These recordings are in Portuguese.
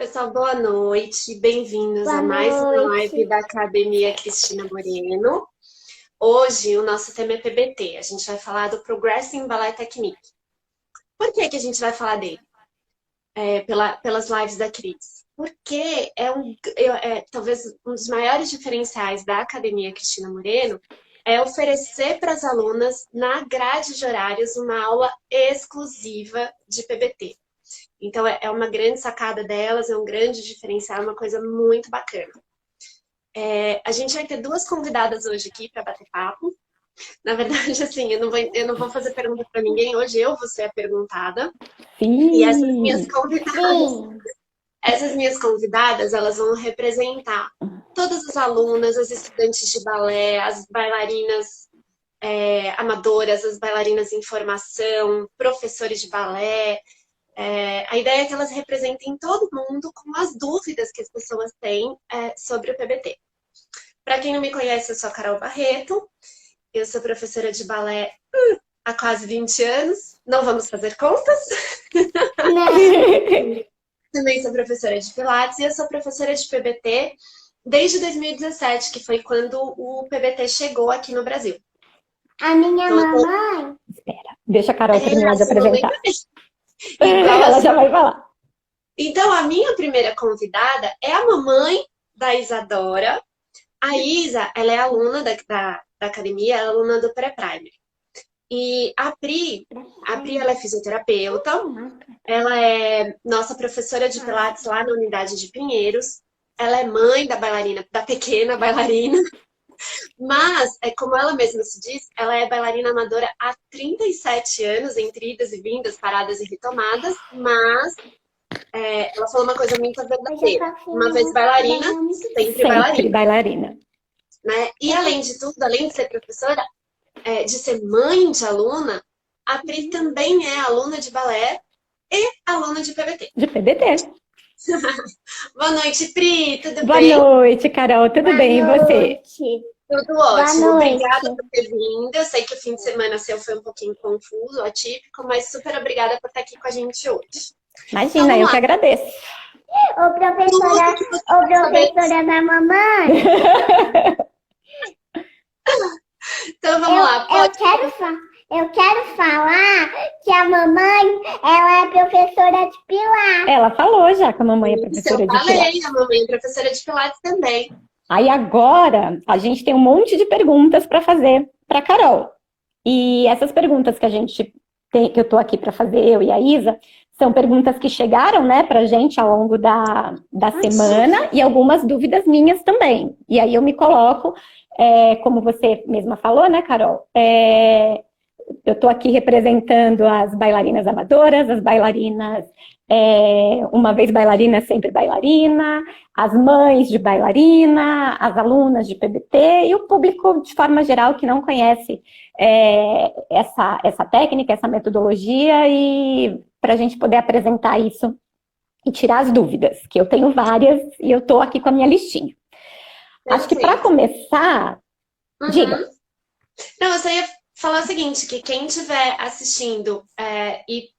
Pessoal, boa noite. Bem-vindos Boa a mais uma live noite. da Academia Cristina Moreno. Hoje o nosso tema é PBT. A gente vai falar do Progressing Ballet Technique. Por que que a gente vai falar dele? Pelas lives da Cris? Porque talvez um dos maiores diferenciais da Academia Cristina Moreno é oferecer para as alunas, na grade de horários, uma aula exclusiva de PBT. Então, é uma grande sacada delas, é um grande diferencial, é uma coisa muito bacana. A gente vai ter duas convidadas hoje aqui para bater papo. Na verdade, assim, eu não vou fazer pergunta para ninguém. Hoje eu vou ser a perguntada. E Sim. Sim. essas minhas convidadas, elas vão representar todas as alunas, as estudantes de balé, as bailarinas amadoras, as bailarinas em formação, professores de balé. A ideia é que elas representem todo mundo com as dúvidas que as pessoas têm sobre o PBT. Para quem não me conhece, eu sou a Carol Barreto, eu sou professora de balé há quase 20 anos, não vamos fazer contas. Não. Também sou professora de Pilates e eu sou professora de PBT desde 2017, que foi quando o PBT chegou aqui no Brasil. A minha Então, mamãe. Espera, deixa a Carol terminar a de sua mamãe apresentar. também. Igual a Ela já sua. vai falar. Então, a minha primeira convidada é a mamãe da Isadora. A Isa, ela é aluna da academia, ela é aluna do pré-primer. E a Pri, ela é fisioterapeuta, ela é nossa professora de Pilates lá na unidade de Pinheiros, ela é mãe da bailarina, da pequena bailarina, mas, como ela mesma se diz, ela é bailarina amadora há 37 anos, entre idas e vindas, paradas e retomadas, mas ela falou uma coisa muito Hoje eu verdadeira. tô Uma vez bailarina, bailarina muito sempre Sempre bailarina. bailarina. Né? E além de tudo, além de ser professora, de ser mãe de aluna, a Pri também é aluna de balé e aluna de PBT. De PBT. Boa noite, Pri, tudo Boa bem? noite, Carol. Tudo Boa bem? E você? noite. Tudo Boa ótimo. Obrigada noite. por ter vindo. Eu sei que o fim de semana seu foi um pouquinho confuso, atípico, mas super obrigada por estar aqui com a gente hoje. Então Imagina, vamos eu que lá. agradeço. Tudo que você Ô quer saber. professora da mamãe. Então vamos Eu, lá. eu quero eu quero falar que a mamãe, ela é professora de Pilates. Ela falou já que a mamãe é Isso eu professora de falei, Pilates. a mamãe é professora de Pilates também. Aí agora a gente tem um monte de perguntas para fazer para Carol. E essas perguntas que a gente tem, que eu estou aqui para fazer, eu e a Isa, são perguntas que chegaram, né, para a gente ao longo da semana e algumas dúvidas minhas também. E aí eu me coloco, como você mesma falou, né, Carol? Eu estou aqui representando as bailarinas amadoras, as bailarinas, uma vez bailarina, sempre bailarina, as mães de bailarina, as alunas de PBT e o público de forma geral que não conhece essa técnica, essa metodologia, e para a gente poder apresentar isso e tirar as dúvidas, que eu tenho várias e eu estou aqui com a minha listinha. Acho que para Perfeito. começar, diga. Uhum. Não, eu só ia falar o seguinte, que quem estiver assistindo, e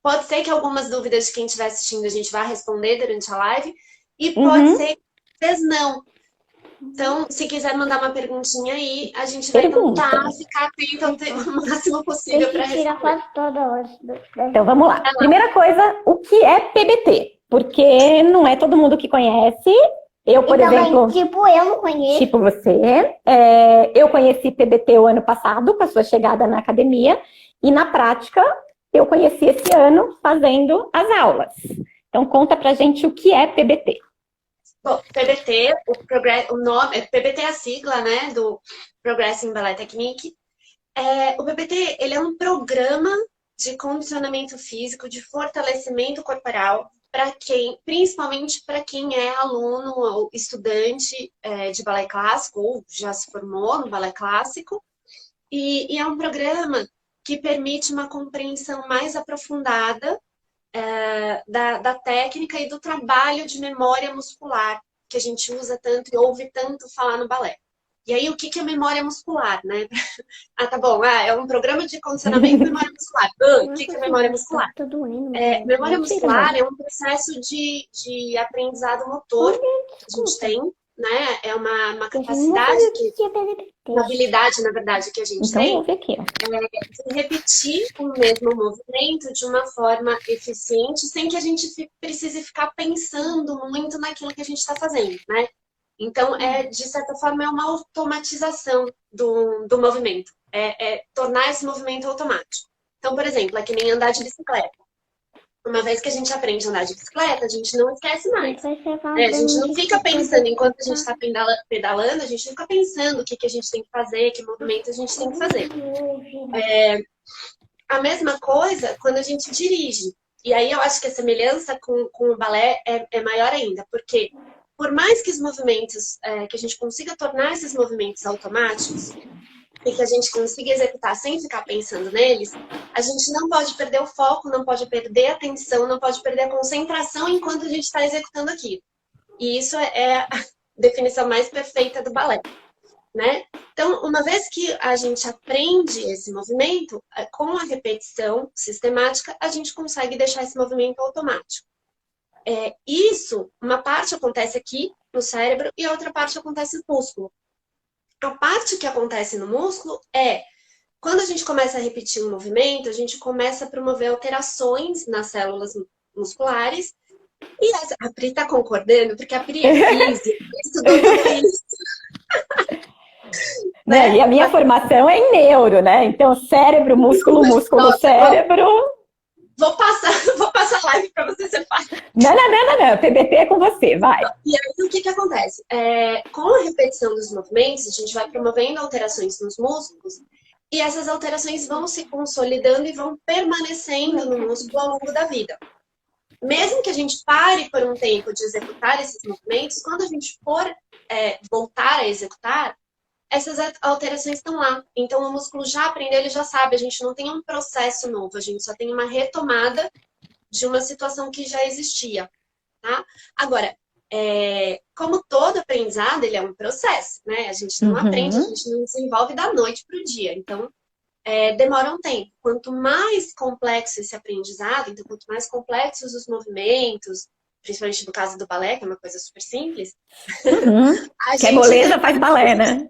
pode ser que algumas dúvidas de quem estiver assistindo a gente vá responder durante a live, e pode Uhum. ser que vocês não. Então, se quiser mandar uma perguntinha aí, a gente vai tentar Pergunta. ficar atento o máximo Tem possível para que tirar responder. foto toda hoje. Então vamos lá. Primeira coisa, o que é PBT? Porque não é todo mundo que conhece. Eu, por exemplo, Tipo, eu não conheço. tipo você, eu conheci PBT o ano passado, com a sua chegada na academia, e na prática eu conheci esse ano fazendo as aulas. Então conta pra gente o que é PBT. Bom, PBT, o nome, PBT é a sigla, né, do Progressing Ballet Technique. O PBT, ele é um programa de condicionamento físico, de fortalecimento corporal, para quem, principalmente para quem é aluno ou estudante de balé clássico, ou já se formou no balé clássico, e é um programa que permite uma compreensão mais aprofundada da técnica e do trabalho de memória muscular, que a gente usa tanto e ouve tanto falar no balé. E aí, o que que é memória muscular, né? Ah, tá bom. Ah, é um programa de condicionamento de memória muscular. O que que é memória muscular? Tá doendo, Memória Mentira, muscular mãe. é um processo de aprendizado motor que a gente tem, né? É uma Eu não vou capacidade, fazer o que tinha PDT. uma habilidade, na verdade, que a gente Então, tem ouve aqui, ó. de repetir o mesmo movimento de uma forma eficiente, sem que a gente precise ficar pensando muito naquilo que a gente está fazendo, né? Então, de certa forma, é uma automatização do movimento. É tornar esse movimento automático. Então, por exemplo, é que nem andar de bicicleta. Uma vez que a gente aprende a andar de bicicleta, a gente não esquece mais. Vai ser A gente não fica pensando, enquanto a gente tá. está pedalando, a gente não fica pensando o que que a gente tem que fazer, que movimento a gente tem que fazer. A mesma coisa quando a gente dirige. E aí eu acho que a semelhança com o balé é maior ainda, porque por mais que os movimentos, que a gente consiga tornar esses movimentos automáticos e que a gente consiga executar sem ficar pensando neles, a gente não pode perder o foco, não pode perder a atenção, não pode perder a concentração enquanto a gente está executando aquilo. E isso é a definição mais perfeita do balé, né? Então, uma vez que a gente aprende esse movimento, com a repetição sistemática, a gente consegue deixar esse movimento automático. Isso, uma parte acontece aqui no cérebro e a outra parte acontece no músculo. A parte que acontece no músculo quando a gente começa a repetir um movimento, a gente começa a promover alterações nas células musculares. E a Pri tá concordando, porque a Pri é física, estudou tudo isso. Né? E a minha formação é em neuro, né? Então, cérebro, músculo, músculo, Nossa, cérebro. Vou passar live para você ser pai. Não. PBT é com você, vai. E aí, o que que acontece? Com a repetição dos movimentos, a gente vai promovendo alterações nos músculos e essas alterações vão se consolidando e vão permanecendo no músculo ao longo da vida. Mesmo que a gente pare por um tempo de executar esses movimentos, quando a gente for voltar a executar, essas alterações estão lá. Então, o músculo já aprendeu, ele já sabe. A gente não tem um processo novo, a gente só tem uma retomada de uma situação que já existia. Tá? Agora, como todo aprendizado, ele é um processo, né? A gente não aprende, a gente não desenvolve da noite para o dia. Então, demora um tempo. Quanto mais complexo esse aprendizado, então, quanto mais complexos os movimentos, principalmente no caso do balé, que é uma coisa super simples, a Que é gente moleza, faz balé, né?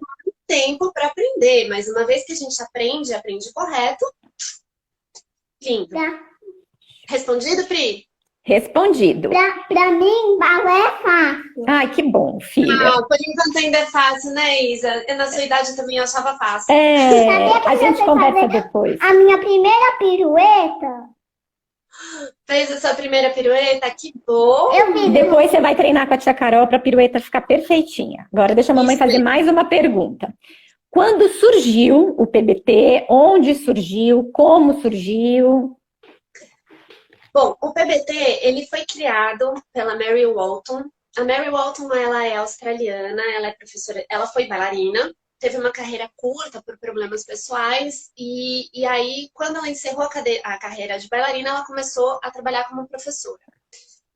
tempo para aprender, mas uma vez que a gente aprende correto, lindo. Respondido, Pri? Respondido. Pra mim, balé é fácil. Ai, que bom, filha. Por enquanto ainda é fácil, né, Isa? Eu, na sua idade, também achava fácil. Sabia que A eu gente sei conversa fazer depois. A minha primeira pirueta, Fez a sua primeira pirueta? Que bom! eu fiz. Depois você vai treinar com a tia Carol para a pirueta ficar perfeitinha. Agora deixa a mamãe Isso fazer mesmo. mais uma pergunta. Quando surgiu o PBT? Onde surgiu? Como surgiu? Bom, o PBT, ele foi criado pela Mary Walton. A Mary Walton, ela é australiana, ela é professora, ela foi bailarina, teve uma carreira curta por problemas pessoais e aí, quando ela encerrou a carreira de bailarina, ela começou a trabalhar como professora.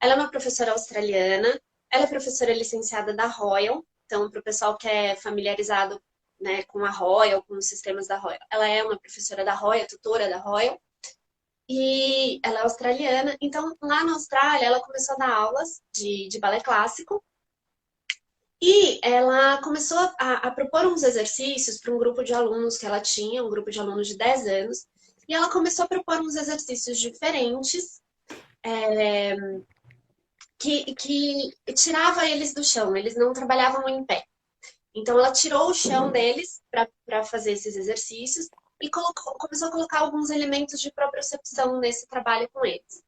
Ela é uma professora australiana, ela é professora licenciada da Royal, então, para o pessoal que é familiarizado, né, com a Royal, com os sistemas da Royal, ela é uma professora da Royal, tutora da Royal, e ela é australiana. Então, lá na Austrália, ela começou a dar aulas de balé clássico e ela começou a propor uns exercícios para um grupo de alunos que ela tinha, um grupo de alunos de 10 anos, e ela começou a propor uns exercícios diferentes que tirava eles do chão, eles não trabalhavam em pé. Então, ela tirou o chão deles para fazer esses exercícios e começou a colocar alguns elementos de propriocepção nesse trabalho com eles.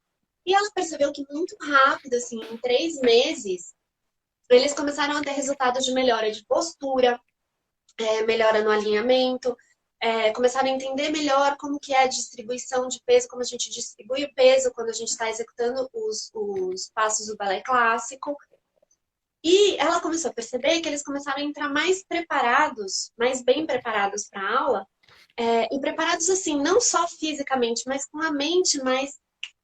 E ela percebeu que muito rápido, assim, em 3 meses, eles começaram a ter resultados de melhora de postura, melhora no alinhamento, começaram a entender melhor como que é a distribuição de peso, como a gente distribui o peso quando a gente está executando os passos do balé clássico. E ela começou a perceber que eles começaram a entrar mais preparados, mais bem preparados para a aula, e preparados assim, não só fisicamente, mas com a mente mais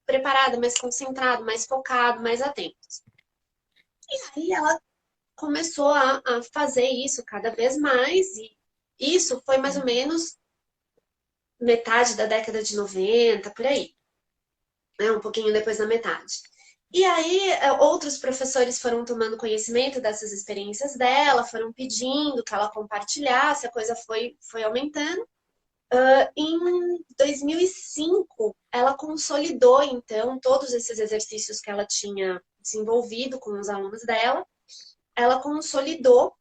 preparada, mais concentrada, mais focada, mais atentos. E aí ela começou a fazer isso cada vez mais, e isso foi mais ou menos metade da década de 90, por aí, né? Um pouquinho depois da metade. E aí, outros professores foram tomando conhecimento dessas experiências dela, foram pedindo que ela compartilhasse, a coisa foi aumentando. Em 2005, ela consolidou, então, todos esses exercícios que ela tinha desenvolvido com os alunos dela. Ela consolidou,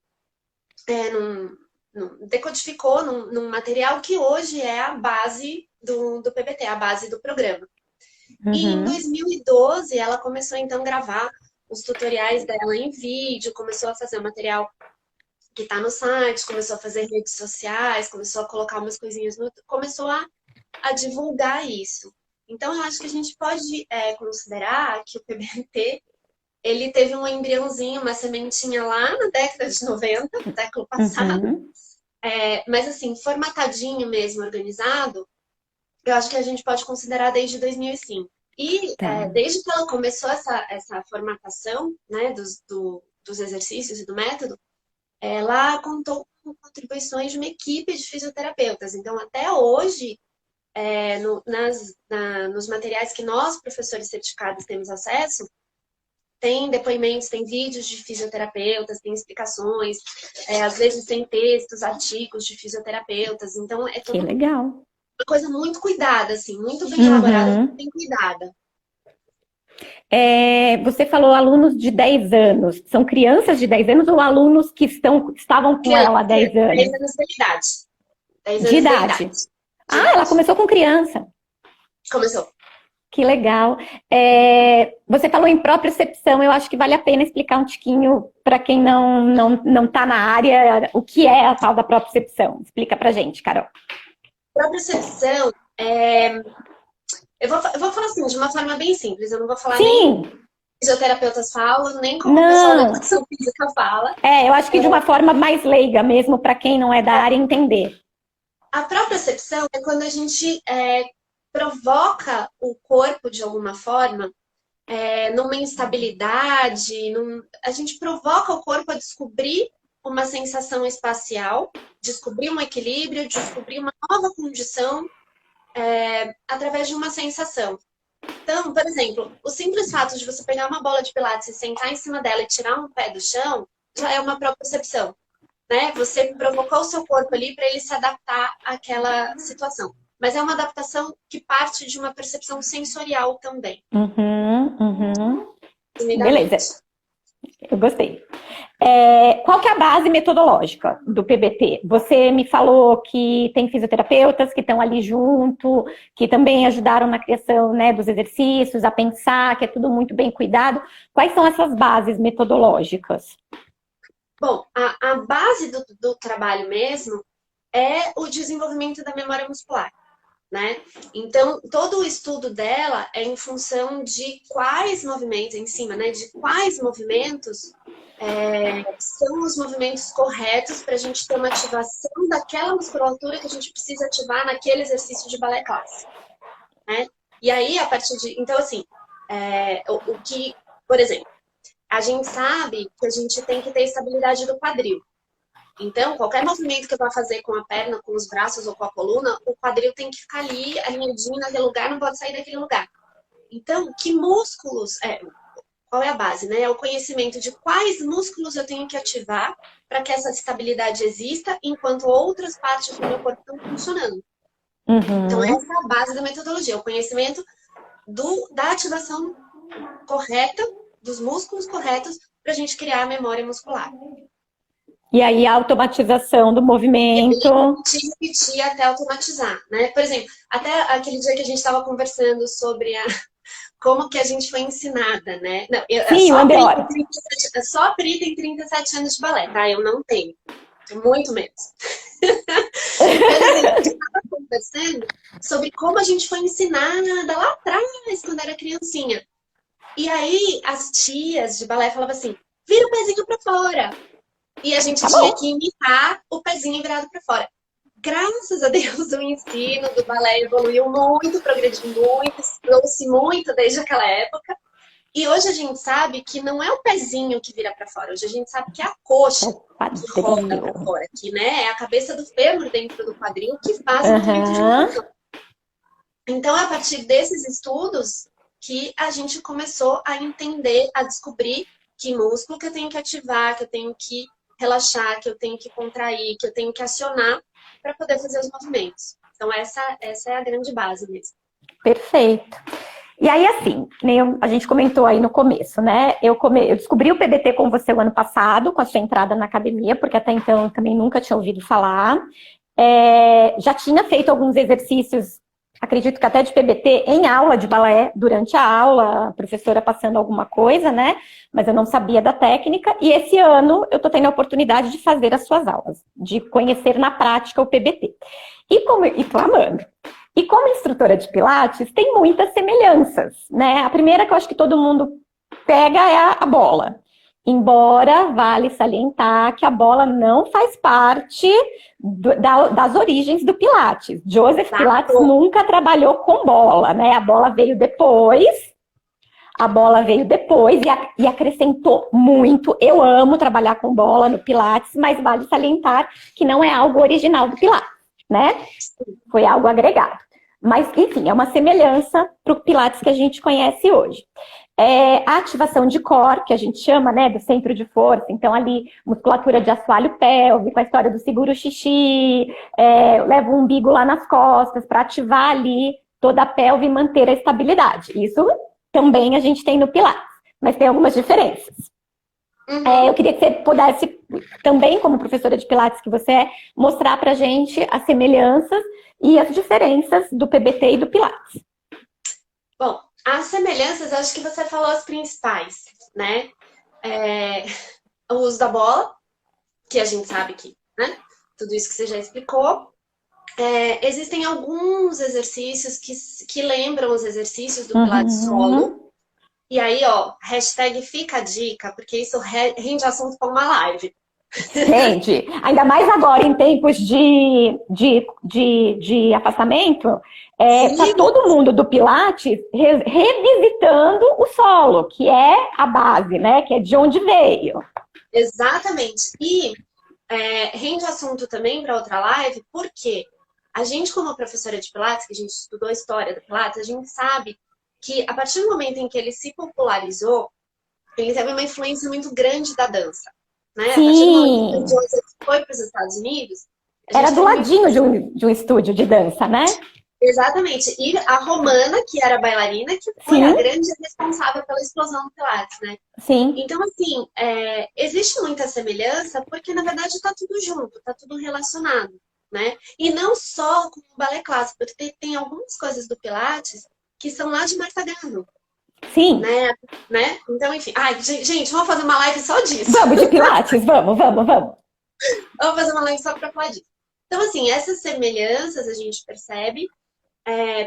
decodificou num material que hoje é a base do PBT, a base do programa. E em 2012, ela começou, então, a gravar os tutoriais dela em vídeo, começou a fazer o material que está no site, começou a fazer redes sociais, começou a colocar umas coisinhas começou a divulgar isso. Então, eu acho que a gente pode considerar que o PBT, ele teve um embriãozinho, uma sementinha lá na década de 90, no século passado, mas assim, formatadinho mesmo, organizado, eu acho que a gente pode considerar desde 2005. E desde que ela começou essa formatação, né, dos exercícios e do método, ela contou com contribuições de uma equipe de fisioterapeutas. Então, até hoje, nos materiais que nós, professores certificados, temos acesso, tem depoimentos, tem vídeos de fisioterapeutas, tem explicações, às vezes tem textos, artigos de fisioterapeutas. Então, é Que legal. Uma coisa muito cuidada, assim, muito bem elaborada, muito bem cuidada. Você falou alunos de 10 anos. São crianças de 10 anos ou alunos que estavam com ela há 10 anos? 10 anos de idade. 10 anos de idade. Ela começou com criança. Começou. Que legal. Você falou em propriocepção, eu acho que vale a pena explicar um tiquinho para quem não está na área o que é a tal da propriocepção. Explica pra gente, Carol. Propriocepção eu vou falar assim, de uma forma bem simples, eu não vou falar nem como fisioterapeutas falam, nem como o pessoal da educação física fala. Eu acho que de uma forma mais leiga mesmo, para quem não é da área entender. A propriocepção é quando a gente provoca o corpo de alguma forma, numa instabilidade, a gente provoca o corpo a descobrir uma sensação espacial, descobrir um equilíbrio, descobrir uma nova condição através de uma sensação. Então, por exemplo, o simples fato de você pegar uma bola de pilates e sentar em cima dela e tirar um pé do chão, já é uma propriocepção, né? Você provocou o seu corpo ali para ele se adaptar àquela situação. Mas é uma adaptação que parte de uma percepção sensorial também. Beleza. Eu gostei. Qual que é a base metodológica do PBT? Você me falou que tem fisioterapeutas que estão ali junto, que também ajudaram na criação, né, dos exercícios, a pensar, que é tudo muito bem cuidado. Quais são essas bases metodológicas? Bom, a base do trabalho mesmo é o desenvolvimento da memória muscular, né? Então, todo o estudo dela é em função de quais movimentos, em cima, né? De quais movimentos são os movimentos corretos para a gente ter uma ativação daquela musculatura que a gente precisa ativar naquele exercício de balé clássico, né? E aí, a partir de... Então, assim, o que... Por exemplo, a gente sabe que a gente tem que ter estabilidade do quadril. Então, qualquer movimento que eu vá fazer com a perna, com os braços ou com a coluna, o quadril tem que ficar ali, alinhadinho naquele lugar, não pode sair daquele lugar. Então, que músculos... Qual é a base, né? É o conhecimento de quais músculos eu tenho que ativar para que essa estabilidade exista, enquanto outras partes do meu corpo estão funcionando. Então, essa é a base da metodologia, o conhecimento da ativação correta, dos músculos corretos, para a gente criar a memória muscular. E aí a automatização do movimento. Repetir até automatizar, né? Por exemplo, até aquele dia que a gente estava conversando sobre como que a gente foi ensinada, né? Não, sim, só a Pri tem 37 anos de balé, tá? Eu não tenho. Tenho muito menos. Mas assim, a gente estava conversando sobre como a gente foi ensinada lá atrás, quando era criancinha. E aí, as tias de balé falavam assim, vira o pezinho pra fora. E a gente tinha que imitar o pezinho virado pra fora. Graças a Deus, o ensino do balé evoluiu muito, progrediu muito, trouxe muito desde aquela época. E hoje a gente sabe que não é o pezinho que vira para fora, hoje a gente sabe que é a coxa que roda para fora, que, né, é a cabeça do fêmur dentro do quadril que faz o movimento de rotação. Então, é a partir desses estudos que a gente começou a entender, a descobrir que músculo que eu tenho que ativar, que eu tenho que relaxar, que eu tenho que contrair, que eu tenho que acionar para poder fazer os movimentos. Então, essa é a grande base mesmo. Perfeito. E aí, assim, a gente comentou aí no começo, né? Eu descobri o PBT com você o ano passado, com a sua entrada na academia, porque até então eu também nunca tinha ouvido falar. Já tinha feito alguns exercícios, acredito que até de PBT, em aula de balé, durante a aula, a professora passando alguma coisa, né? Mas eu não sabia da técnica. E esse ano eu tô tendo a oportunidade de fazer as suas aulas, de conhecer na prática o PBT. E tô amando. E como instrutora de Pilates, tem muitas semelhanças, né? A primeira que eu acho que todo mundo pega é a bola. Embora vale salientar que a bola não faz parte das origens do Pilates. Joseph Pilates nunca trabalhou com bola, né? A bola veio depois e acrescentou muito. Eu amo trabalhar com bola no Pilates, mas vale salientar que não é algo original do Pilates, né? Foi algo agregado. Mas, enfim, é uma semelhança para o Pilates que a gente conhece hoje. A ativação de core, que a gente chama, né, do centro de força. Então, ali, musculatura de assoalho pélvico, a história do seguro xixi, leva o umbigo lá nas costas para ativar ali toda a pelve e manter a estabilidade. Isso também a gente tem no Pilates, mas tem algumas diferenças. Eu queria que você pudesse, também como professora de Pilates que você é, mostrar pra gente as semelhanças e as diferenças do PBT e do Pilates. Bom, as semelhanças, acho que você falou as principais, né? O uso da bola, que a gente sabe que, né? Tudo isso que você já explicou. Existem alguns exercícios que lembram os exercícios do Pilates solo. E aí, ó, hashtag fica a dica, porque isso rende assunto para uma live. Rende. Ainda mais agora, em tempos de afastamento, tá todo mundo do Pilates revisitando o solo, que é a base, né? Que é de onde veio. Exatamente. E rende assunto também para outra live, porque a gente, como professora de Pilates, que a gente estudou a história do Pilates, a gente sabe que a partir do momento em que ele se popularizou, ele teve uma influência muito grande da dança. Né? Sim. A partir do momento que o Joseph foi para os Estados Unidos... Era do ladinho de um estúdio de dança, né? Exatamente. E a Romana, que era bailarina, que foi a grande responsável pela explosão do Pilates, né? Sim. Então, assim, existe muita semelhança, porque, na verdade, está tudo junto, está tudo relacionado, né? E não só com o balé clássico, porque tem algumas coisas do Pilates que são lá de Martha Graham. Sim. Né? Então, enfim. Ai, gente, vamos fazer uma live só disso. Vamos de Pilates, vamos. Vamos fazer uma live só para falar disso. Então, assim, essas semelhanças a gente percebe,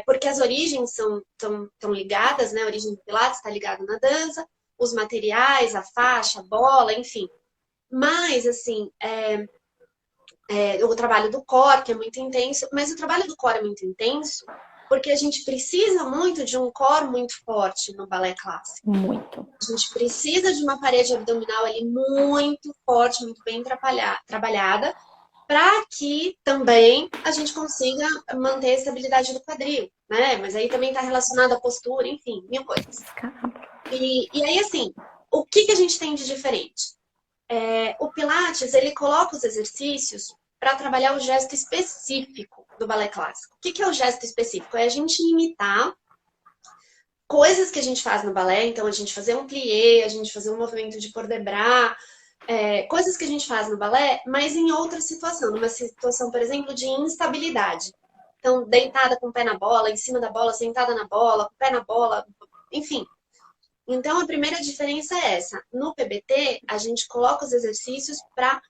porque as origens estão ligadas, né? A origem do Pilates está ligada na dança, os materiais, a faixa, a bola, enfim. Mas, assim, o trabalho do core, que é muito intenso, mas o trabalho do core é muito intenso porque a gente precisa muito de um core muito forte no balé clássico. Muito. A gente precisa de uma parede abdominal ali muito forte, muito bem trabalhada, para que também a gente consiga manter a estabilidade do quadril, né? Mas aí também está relacionado à postura, enfim, mil coisas. E aí, assim, o que a gente tem de diferente? O Pilates, ele coloca os exercícios para trabalhar o gesto específico do balé clássico. O que é o gesto específico? É a gente imitar coisas que a gente faz no balé, então a gente fazer um plié, a gente fazer um movimento de port de bras, coisas que a gente faz no balé, mas em outra situação, numa situação, por exemplo, de instabilidade. Então, deitada com o pé na bola, em cima da bola, sentada na bola, com o pé na bola, enfim. Então, a primeira diferença é essa. No PBT, a gente coloca os exercícios para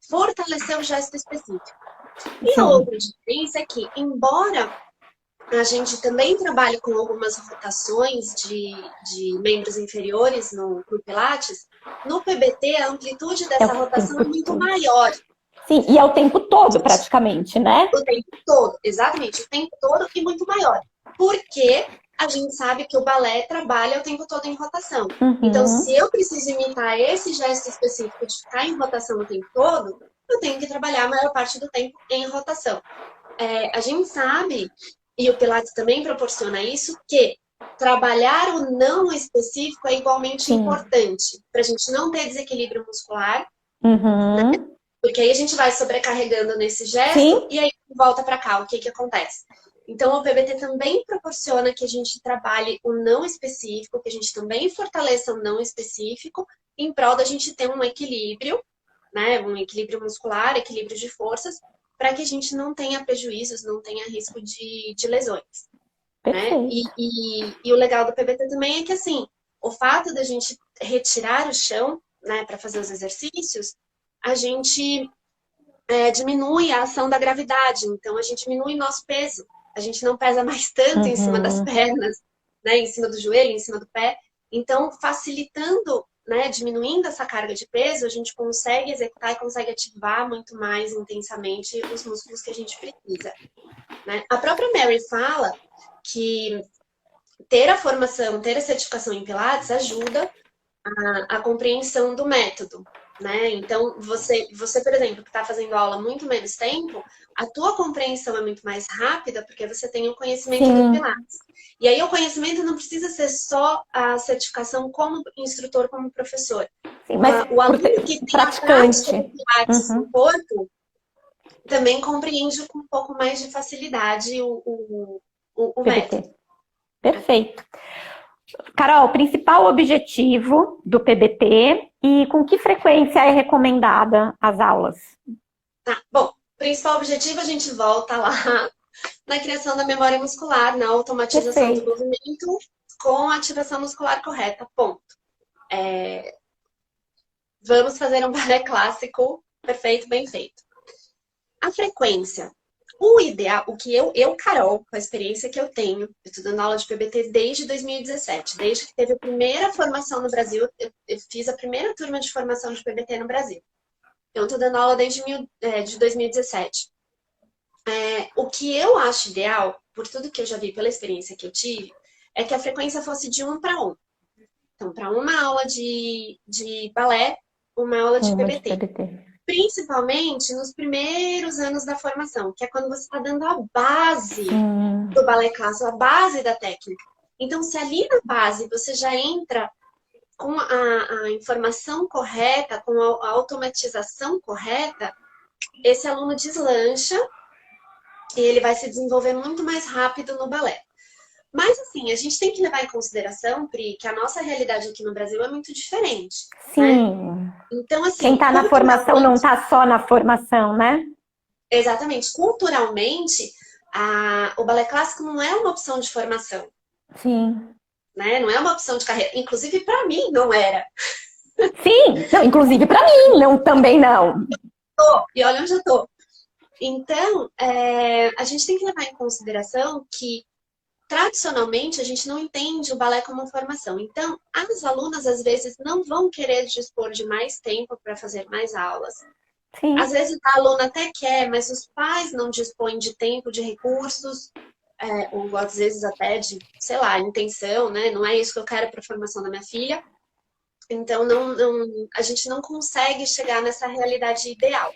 fortalecer o gesto específico. E a outra diferença é que, embora a gente também trabalhe com algumas rotações de membros inferiores no Pilates, no PBT a amplitude dessa rotação é muito maior. Sim, e é o tempo todo praticamente, né? O tempo todo, exatamente, o tempo todo e muito maior. Porque a gente sabe que o balé trabalha o tempo todo em rotação. Então, Uhum. se eu preciso imitar esse gesto específico de ficar em rotação o tempo todo, eu tenho que trabalhar a maior parte do tempo em rotação. A gente sabe, e o Pilates também proporciona isso, que trabalhar o não específico é igualmente Sim. importante para a gente não ter desequilíbrio muscular, Uhum. porque aí a gente vai sobrecarregando nesse gesto Sim. e aí volta para cá. O que que acontece? Então, o PBT também proporciona que a gente trabalhe o não específico, que a gente também fortaleça o não específico, em prol da gente ter um equilíbrio, né? Um equilíbrio muscular, equilíbrio de forças, para que a gente não tenha prejuízos, não tenha risco de lesões, né? Perfeito. E o legal do PBT também é que, assim, o fato da gente retirar o chão, né, para fazer os exercícios, a gente diminui a ação da gravidade, então a gente diminui nosso peso. A gente não pesa mais tanto em cima das Uhum. pernas, né, em cima do joelho, em cima do pé. Então, facilitando, né, diminuindo essa carga de peso, a gente consegue executar e consegue ativar muito mais intensamente os músculos que a gente precisa, né? A própria Mary fala que ter a formação, ter a certificação em Pilates ajuda a compreensão do método, né? Então, você, por exemplo, que está fazendo aula há muito menos tempo, a tua compreensão é muito mais rápida porque você tem o conhecimento do Sim. Pilates. E aí o conhecimento não precisa ser só a certificação como instrutor, como professor. Sim, mas O por aluno ter que tem a prática do praticante. Pilates no Uhum. corpo também compreende com um pouco mais de facilidade o método. PBT. Perfeito. Carol, principal objetivo do PBT e com que frequência é recomendada as aulas? Tá, bom, principal objetivo, a gente volta lá na criação da memória muscular, na automatização do Perfeito. movimento com a ativação muscular correta, ponto. Vamos fazer um balé clássico perfeito, bem feito. A frequência. O ideal, o que Carol, com a experiência que eu tenho, eu estou dando aula de PBT desde 2017, desde que teve a primeira formação no Brasil, eu fiz a primeira turma de formação de PBT no Brasil. Eu estou dando aula desde de 2017. O que eu acho ideal, por tudo que eu já vi, pela experiência que eu tive, é que a frequência fosse de 1 para 1. Então, para uma aula de balé, uma aula de Uma de PBT. PBT. Principalmente nos primeiros anos da formação, que é quando você está dando a base Sim. do balé clássico, a base da técnica. Então, se ali na base você já entra com a informação correta, com a automatização correta, esse aluno deslancha e ele vai se desenvolver muito mais rápido no balé. Mas, assim, a gente tem que levar em consideração, Pri, que a nossa realidade aqui no Brasil é muito diferente, né? Sim. Então, Quem assim, está na formação não culturalmente, está só na formação, né? exatamente, culturalmente, o balé clássico não é uma opção de formação, Sim. né? Não é uma opção de carreira. Inclusive, para mim, não era. Sim. Não, inclusive para mim, não, também não. E olha onde eu tô. Então, a gente tem que levar em consideração que tradicionalmente, a gente não entende o balé como formação. Então, as alunas, às vezes, não vão querer dispor de mais tempo para fazer mais aulas. Às Sim. vezes, a aluna até quer, mas os pais não dispõem de tempo, de recursos, ou às vezes até de, sei lá, intenção, né? Não é isso que eu quero para a formação da minha filha. Então, a gente não consegue chegar nessa realidade ideal,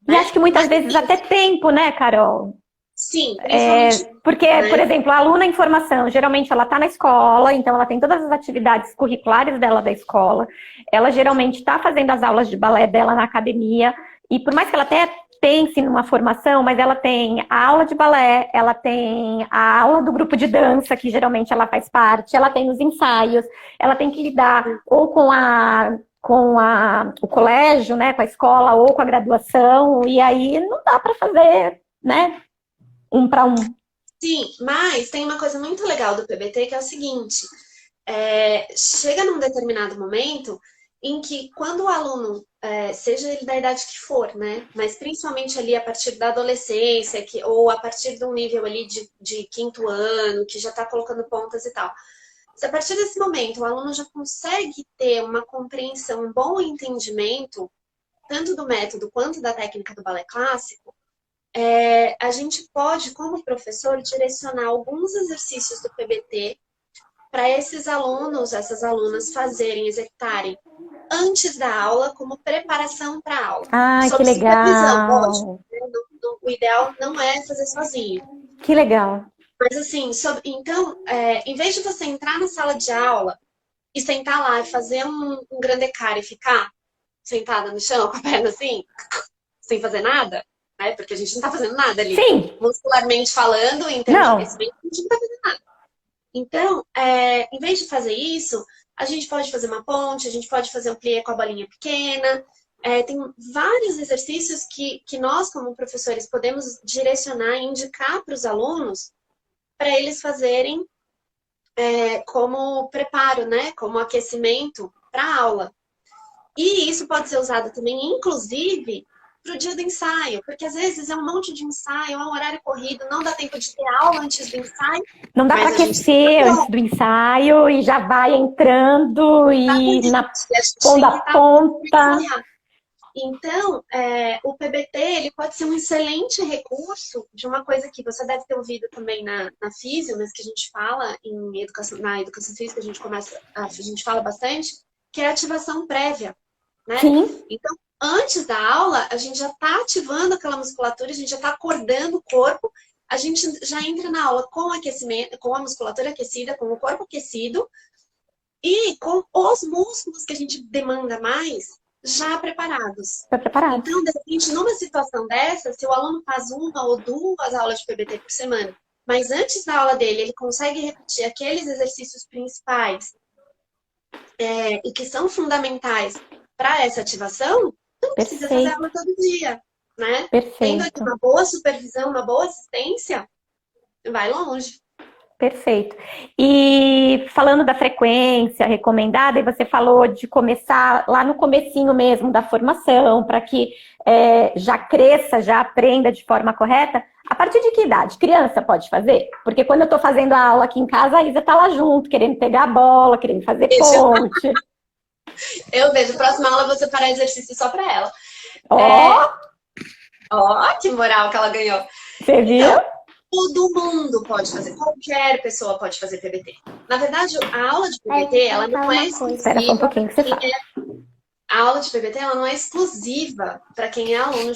E né? acho que muitas Mas, vezes até tempo, né, Carol? sim, principalmente, Porque, por né? exemplo, a aluna em formação, geralmente ela está na escola, então ela tem todas as atividades curriculares dela da escola, ela geralmente está fazendo as aulas de balé dela na academia, e por mais que ela até pense numa formação, mas ela tem a aula de balé, ela tem a aula do grupo de dança, que geralmente ela faz parte, ela tem os ensaios, ela tem que lidar ou o colégio, né, com a escola, ou com a graduação, e aí não dá para fazer, né, um para um. Sim, mas tem uma coisa muito legal do PBT que é o seguinte: chega num determinado momento em que quando o aluno, seja ele da idade que for, né? Mas principalmente ali a partir da adolescência, ou a partir de um nível ali de quinto ano, que já está colocando pontas e tal. Se a partir desse momento o aluno já consegue ter uma compreensão, um bom entendimento, tanto do método quanto da técnica do balé clássico, a gente pode, como professor, direcionar alguns exercícios do PBT para esses alunos, essas alunas fazerem, executarem antes da aula, como preparação para a aula. Ai, que Sob supervisão, lógico, legal. né? O ideal não é fazer sozinho. Que legal. Mas assim, então, em vez de você entrar na sala de aula e sentar lá e fazer um grande cara e ficar sentada no chão com a perna assim, sem fazer nada, né? Porque a gente não tá fazendo nada ali. Sim. Muscularmente falando, em termos de Não. aquecimento, a gente não tá fazendo nada. Então, em vez de fazer isso, a gente pode fazer uma ponte, a gente pode fazer um plié com a bolinha pequena. Tem vários exercícios que nós, como professores, podemos direcionar e indicar para os alunos para eles fazerem como preparo, né? Como aquecimento para a aula. E isso pode ser usado também, inclusive, para o dia do ensaio, porque às vezes é um monte de ensaio, é um horário corrido, não dá tempo de ter aula antes do ensaio. Não dá para aquecer antes do ensaio e já vai entrando e pondo a ponta. Então, o PBT ele pode ser um excelente recurso de uma coisa que você deve ter ouvido também na físio, mas que a gente fala na educação física, a gente fala bastante, que é a ativação prévia, né? Sim. Então, antes da aula, a gente já está ativando aquela musculatura, a gente já está acordando o corpo, a gente já entra na aula com aquecimento, com a musculatura aquecida, com o corpo aquecido e com os músculos que a gente demanda mais já preparados. Está preparado. Então, de repente, numa situação dessa, se o aluno faz 1 ou 2 aulas de PBT por semana, mas antes da aula dele ele consegue repetir aqueles exercícios principais e que são fundamentais para essa ativação, não precisa fazer aula todo dia, né? Tendo uma boa supervisão, uma boa assistência, vai longe. Perfeito. E falando da frequência recomendada, e você falou de começar lá no comecinho mesmo da formação, para que já cresça, já aprenda de forma correta. A partir de que idade? Criança pode fazer? Porque quando eu estou fazendo a aula aqui em casa, a Isa está lá junto, querendo pegar a bola, querendo fazer ponte. Eu vejo, próxima aula você parar exercício só para ela. Que moral que ela ganhou. Você viu? Então, todo mundo pode fazer, qualquer pessoa pode fazer PBT. Na verdade, a aula de PBT, ela não é exclusiva. Espera só um pouquinho que você fala. A aula de PBT, ela não é exclusiva para quem é aluno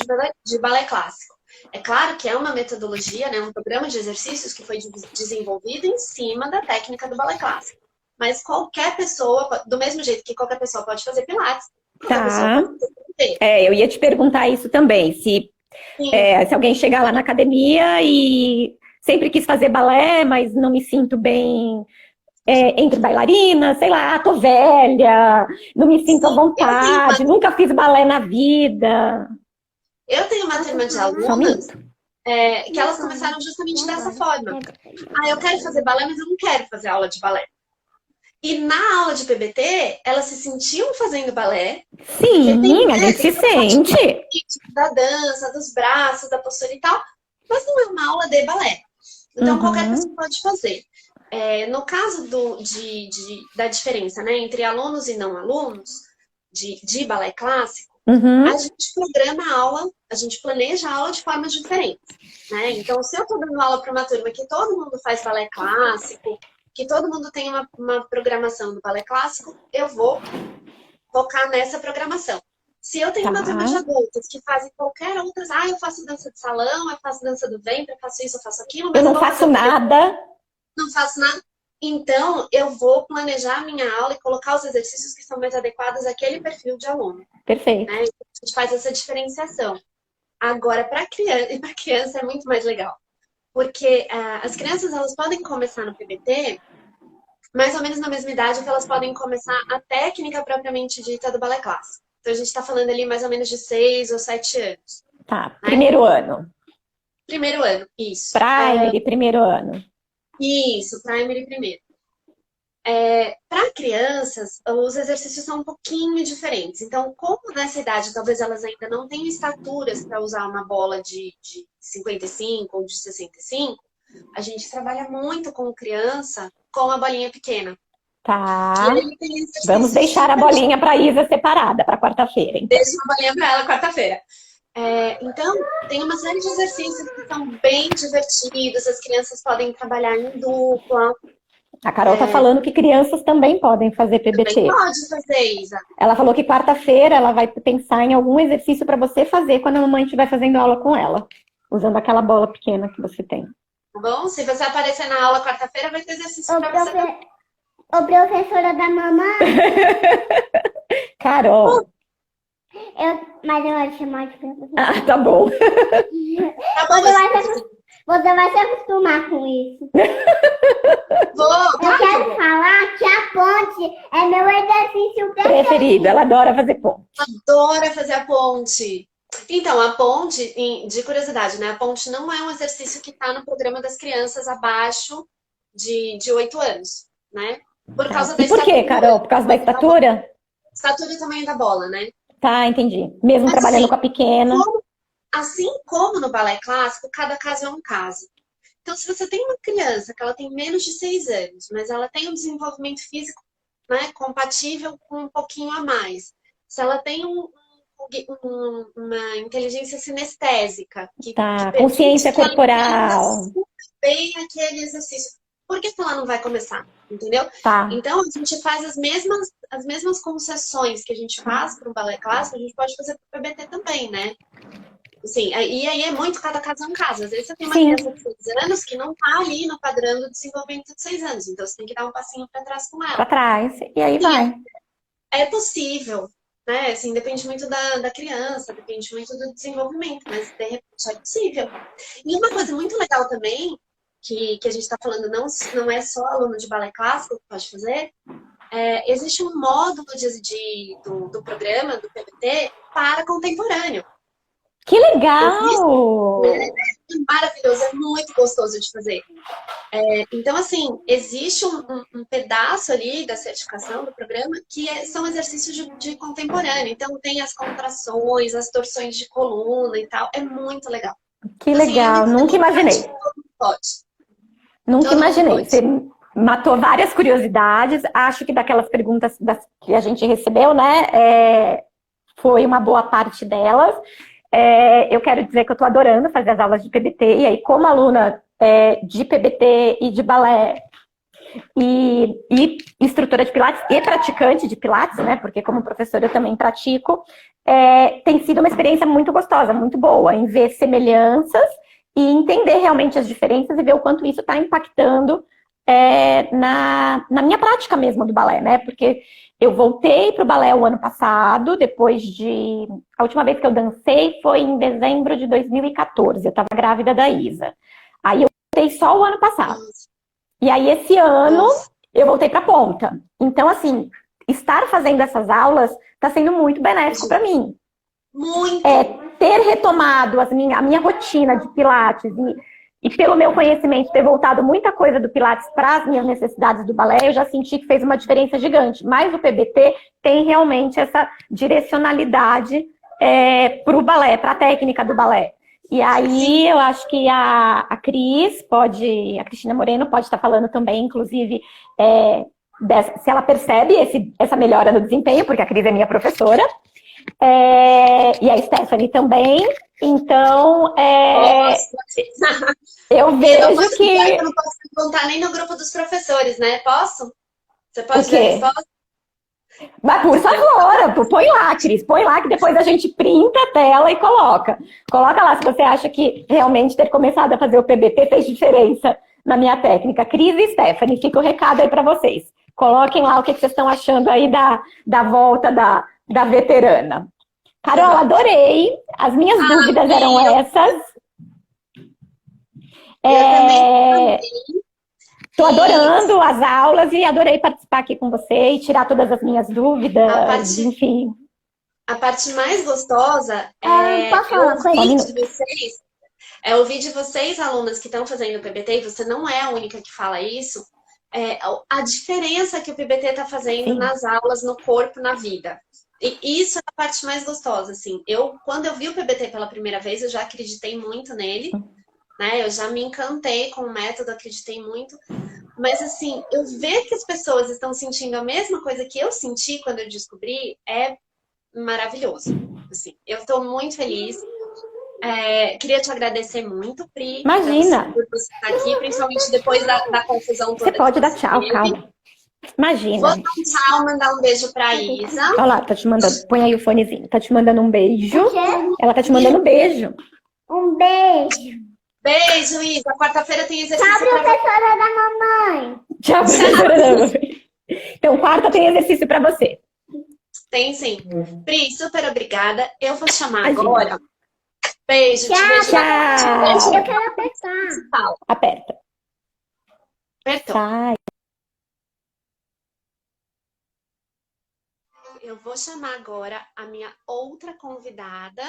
de balé clássico. É claro que é uma metodologia, né, um programa de exercícios que foi desenvolvido em cima da técnica do balé clássico. Mas qualquer pessoa, do mesmo jeito que qualquer pessoa pode fazer pilates, qualquer pessoa pode fazer PBT. Eu ia te perguntar isso também, se alguém chegar lá na academia e sempre quis fazer balé, mas não me sinto bem entre bailarinas, sei lá, tô velha, não me sinto à vontade, nunca fiz balé na vida. Eu tenho uma turma de alunas que elas começaram justamente dessa forma. Eu quero fazer balé, mas eu não quero fazer aula de balé. E na aula de PBT, elas se sentiam fazendo balé. Sim, a gente se sente. Da dança, dos braços, da postura e tal. Mas não é uma aula de balé. Então, qualquer pessoa pode fazer. No caso da diferença, né, entre alunos e não alunos, de balé clássico, a gente programa a aula, a gente planeja a aula de formas diferentes. Né? Então, se eu estou dando aula para uma turma que todo mundo faz balé clássico, que todo mundo tem uma programação do balé clássico, eu vou focar nessa programação. Se eu tenho uma turma de adultos que fazem qualquer outra, eu faço dança de salão, eu faço dança do ventre, eu faço isso, eu faço aquilo. Mas eu não faço nada. Não faço nada. Então, eu vou planejar a minha aula e colocar os exercícios que são mais adequados àquele perfil de aluno. Perfeito. Né? A gente faz essa diferenciação. Agora, para criança é muito mais legal. Porque as crianças, elas podem começar no PBT mais ou menos na mesma idade que elas podem começar a técnica propriamente dita do balé clássico. Então, a gente está falando ali mais ou menos de 6 ou 7 anos. Tá, né? Primeiro ano. Primeiro ano, isso. Primary, primeiro ano. Isso, primary primeiro. Para crianças, os exercícios são um pouquinho diferentes. Então, como nessa idade, talvez elas ainda não tenham estaturas para usar uma bola de 55 ou de 65, a gente trabalha muito com criança com a bolinha pequena. Tá. Vamos deixar a bolinha para a Isa separada para quarta-feira. Então. Deixa a bolinha para ela quarta-feira. Então, tem uma série de exercícios que são bem divertidos, as crianças podem trabalhar em dupla. A Carol tá falando que crianças também podem fazer Também PBT. pode fazer, Isa. Ela falou que quarta-feira ela vai pensar em algum exercício para você fazer quando a mamãe estiver fazendo aula com ela, usando aquela bola pequena que você tem. Tá bom? Se você aparecer na aula quarta-feira, vai ter exercício Ô, para você. ô, professora da mamãe, Carol. mas eu vou chamar de professora. Ah, tá bom. Tá bom, Você vai se acostumar com isso. Eu quero falar que a ponte é meu exercício Preferido. Ela adora fazer ponte. Adora fazer a ponte. Então, a ponte, de curiosidade, né? A ponte não é um exercício que está no programa das crianças abaixo de 8 anos, né? Por causa da E por quê, estatura. Carol? Por causa da estatura? Estatura e tamanho da bola, né? Tá, entendi. Mesmo Mas, trabalhando assim, com a pequena. Assim como no balé clássico, cada caso é um caso. Então, se você tem uma criança que ela tem menos de 6 anos, mas ela tem um desenvolvimento físico, né, compatível com um pouquinho a mais. Se ela tem uma inteligência sinestésica que Tá, permite consciência que ela corporal. entenda super bem aquele exercício. Por que que ela não vai começar? Entendeu? Tá. Então, a gente faz as mesmas concessões que a gente faz para o balé clássico, a gente pode fazer para o PBT também, né? Sim, e aí é muito cada caso é um caso. Às vezes você tem uma Sim. criança de 6 anos que não tá ali no padrão do desenvolvimento de 6 anos, então você tem que dar um passinho para trás com Pra ela. trás. E aí vai. É possível, né? Assim, depende muito da criança, depende muito do desenvolvimento, mas de repente é possível. E uma coisa muito legal também, que a gente está falando, não é só aluno de balé clássico que pode fazer, existe um módulo do programa, do PBT, para contemporâneo. Que legal! É maravilhoso, é muito gostoso de fazer. Então, assim, existe um pedaço ali da certificação do programa que são exercícios de contemporâneo. Então, tem as contrações, as torções de coluna e tal. É muito legal. Que Assim, legal, nunca imaginei. Todo mundo pode. Nunca Todo mundo imaginei. pode. Você matou várias curiosidades. Acho que daquelas perguntas que a gente recebeu, né? Foi uma boa parte delas. Eu quero dizer que eu estou adorando fazer as aulas de PBT, e aí, como aluna de PBT e de balé, e instrutora de Pilates e praticante de Pilates, né? Porque como professora eu também pratico, tem sido uma experiência muito gostosa, muito boa, em ver semelhanças e entender realmente as diferenças e ver o quanto isso está impactando na minha prática mesmo do balé, né? Porque eu voltei para o balé o ano passado, depois de... A última vez que eu dancei foi em dezembro de 2014, eu estava grávida da Isa. Aí eu voltei só o ano passado. E aí esse ano eu voltei para a ponta. Então, assim, estar fazendo essas aulas está sendo muito benéfico para mim. Muito! Ter retomado a minha rotina de Pilates e pelo meu conhecimento ter voltado muita coisa do Pilates para as minhas necessidades do balé, eu já senti que fez uma diferença gigante. Mas o PBT tem realmente essa direcionalidade para o balé, para a técnica do balé. E aí eu acho que a Cristina Moreno pode estar falando também, inclusive, se ela percebe essa melhora no desempenho, porque a Cris é minha professora. E a Stephanie também. Então, eu vejo que... Eu não posso contar nem no grupo dos professores, né? Posso? Você pode dar a resposta? Mas, por favor, põe lá, Cris. Põe lá que depois a gente printa a tela e coloca. Coloca lá se você acha que realmente ter começado a fazer o PBT fez diferença na minha técnica. Cris e Stephanie, fica o recado aí para vocês. Coloquem lá o que vocês estão achando aí da volta da veterana. Carol, adorei. As minhas dúvidas eram essas. Estou adorando as aulas e adorei participar aqui com você e tirar todas as minhas dúvidas, enfim. A parte mais gostosa ouvir de vocês, alunas que estão fazendo o PBT, e você não é a única que fala isso, a diferença que o PBT está fazendo nas aulas, no corpo, na vida. E isso é a parte mais gostosa, assim. Quando eu vi o PBT pela primeira vez, eu já acreditei muito nele, né? Eu já me encantei com o método, acreditei muito. Mas, assim, eu ver que as pessoas estão sentindo a mesma coisa que eu senti quando eu descobri é maravilhoso. Assim, eu estou muito feliz. Queria te agradecer muito, Pri, Imagina. por você estar aqui, principalmente depois da confusão toda. Você pode dar você tchau, teve. calma. Imagina. Vou dar um tchau, mandar um beijo pra Isa. Olha lá, tá te mandando. Põe aí o fonezinho. Tá te mandando um beijo. O quê? Ela tá te mandando um beijo. Um beijo. Beijo, Isa. Quarta-feira tem Tchau, exercício pra você. professora da mamãe. Tchau, professora. Então, quarta tem exercício pra você. Tem sim. Pri, super obrigada. Eu vou chamar Imagina. agora. Beijo, te Tchau, vejo na tchau. próxima. Eu quero apertar. Fala. Aperta. Apertou. Sai. Eu vou chamar agora a minha outra convidada,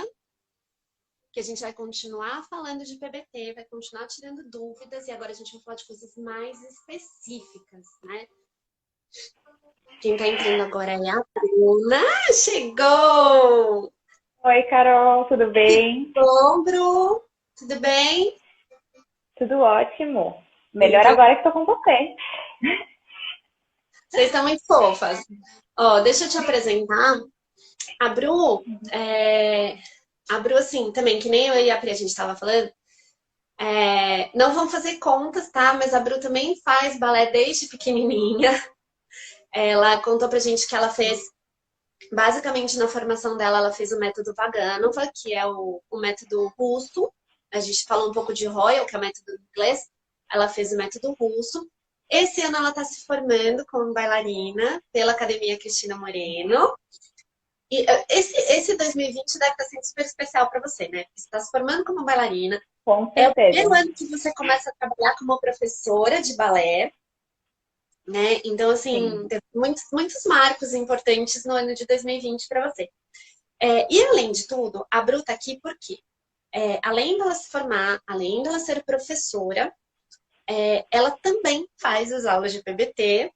que a gente vai continuar falando de PBT, vai continuar tirando dúvidas, e agora a gente vai falar de coisas mais específicas, né? Quem tá entrando agora é a Bruna. Chegou! Oi, Carol, tudo bem? Bom, Bru, tudo bem? Tudo ótimo. Melhor Então- agora que estou com você. Vocês estão muito fofas. Ó, deixa eu te apresentar. A Bru, assim, também, que nem eu e a Pri a gente estava falando, não vão fazer contas, tá? Mas a Bru também faz balé desde pequenininha. Ela contou pra gente que ela fez, basicamente na formação dela, ela fez o método Vaganova, que é o método russo. A gente falou um pouco de Royal, que é o método inglês. Ela fez o método russo. Esse ano ela está se formando como bailarina pela Academia Cristina Moreno. E esse 2020 deve estar sendo super especial para você, né? Você está se formando como bailarina. Com É o certeza. primeiro ano que você começa a trabalhar como professora de balé, né? Então, assim, teve muitos marcos importantes no ano de 2020 para você. E, além de tudo, a Bru tá aqui porque, além dela se formar, além dela ser professora, ela também faz as aulas de PBT.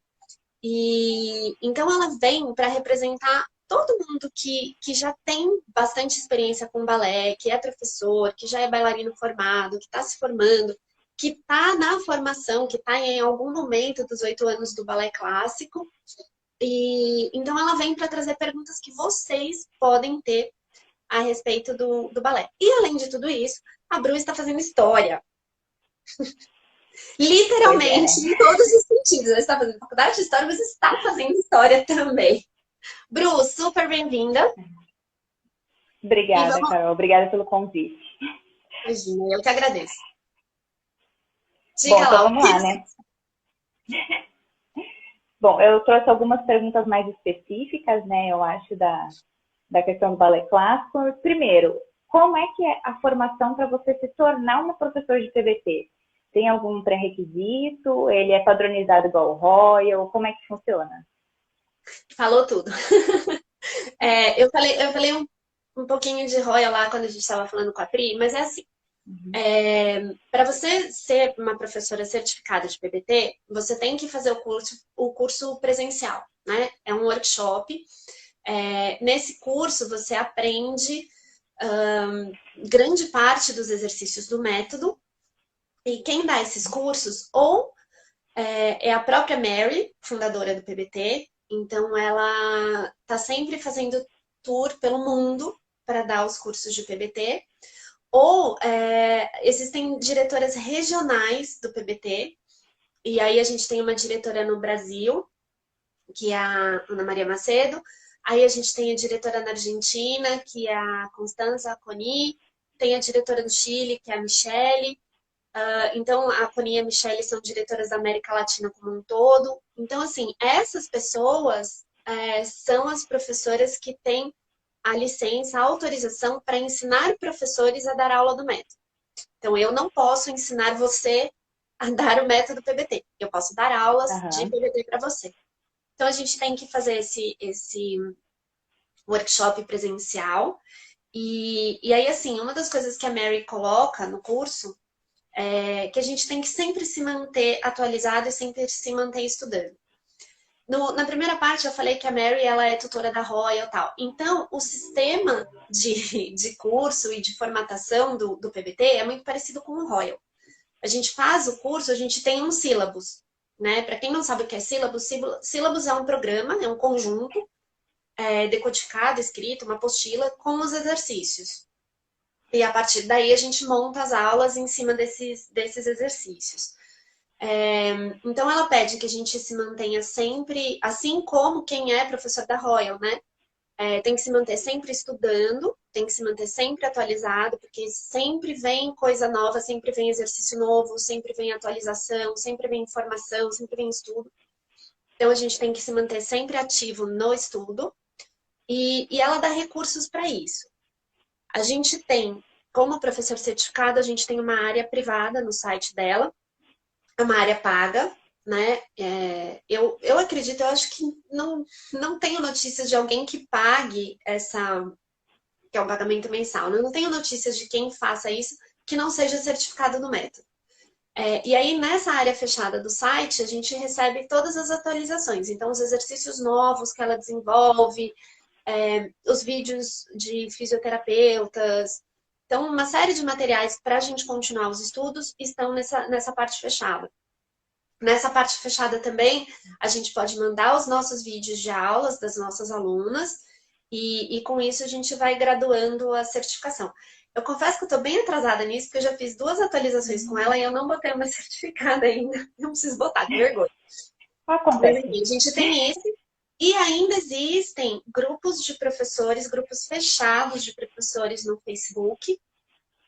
E então ela vem para representar todo mundo que já tem bastante experiência com balé, que é professor, que já é bailarino formado, que está se formando, que está na formação, que está em algum momento dos 8 anos do balé clássico. E então ela vem para trazer perguntas que vocês podem ter a respeito do balé. E além de tudo isso, a Bru está fazendo história. Literalmente, em todos os sentidos. Ela está fazendo faculdade de história, mas está fazendo história também. Bru, super bem-vinda. Obrigada, Carol. Obrigada pelo convite. Imagina, eu que agradeço. Bom, então vamos lá, né? Bom, eu trouxe algumas perguntas mais específicas, né? Eu acho, da questão do balé clássico. Primeiro, como é que é a formação para você se tornar uma professora de PBT? Tem algum pré-requisito? Ele é padronizado igual o Royal? Como é que funciona? Falou tudo. Eu falei um pouquinho de Royal lá quando a gente estava falando com a Pri, mas é assim. Para você ser uma professora certificada de PBT, você tem que fazer o curso presencial, né? É um workshop. Nesse curso, você aprende grande parte dos exercícios do método. E quem dá esses cursos, ou é a própria Mary, fundadora do PBT, então ela está sempre fazendo tour pelo mundo para dar os cursos de PBT, ou existem diretoras regionais do PBT, e aí a gente tem uma diretora no Brasil, que é a Ana Maria Macedo, aí a gente tem a diretora na Argentina, que é a Constanza Coni, tem a diretora no Chile, que é a Michele. Então, a Coni e a Michele são diretoras da América Latina como um todo. Então, assim, essas pessoas são as professoras que têm a licença, a autorização para ensinar professores a dar aula do método. Então, eu não posso ensinar você a dar o método PBT. Eu posso dar aulas de PBT para você. Então, a gente tem que fazer esse workshop presencial. E aí, assim, uma das coisas que a Mary coloca no curso que a gente tem que sempre se manter atualizado e sempre se manter estudando. Na primeira parte eu falei que a Mary ela é tutora da Royal e tal. Então, o sistema de curso e de formatação do PBT é muito parecido com o Royal. A gente faz o curso, a gente tem um sílabus, né? Para quem não sabe o que é sílabus, sílabus é um programa, é um conjunto decodificado, escrito, uma apostila com os exercícios. E a partir daí a gente monta as aulas em cima desses exercícios. Então ela pede que a gente se mantenha sempre, assim como quem é professor da Royal, né? Tem que se manter sempre estudando, tem que se manter sempre atualizado, porque sempre vem coisa nova, sempre vem exercício novo, sempre vem atualização, sempre vem informação, sempre vem estudo. Então a gente tem que se manter sempre ativo no estudo e ela dá recursos para isso. A gente tem, como professor certificado, a gente tem uma área privada no site dela, é uma área paga, né? Eu acredito, eu acho que não tenho notícias de alguém que pague que é um pagamento mensal. Eu não tenho notícias de quem faça isso que não seja certificado no método. E aí, nessa área fechada do site, a gente recebe todas as atualizações. Então, os exercícios novos que ela desenvolve, os vídeos de fisioterapeutas. Então, uma série de materiais para a gente continuar os estudos estão nessa parte fechada. Nessa parte fechada também, a gente pode mandar os nossos vídeos de aulas das nossas alunas e com isso a gente vai graduando a certificação. Eu confesso que eu estou bem atrasada nisso, porque eu já fiz 2 atualizações com ela e eu não botei uma certificada ainda. Não preciso botar, com vergonha. Acontece. Mas, enfim, a gente tem esse. E ainda existem grupos de professores, grupos fechados de professores no Facebook.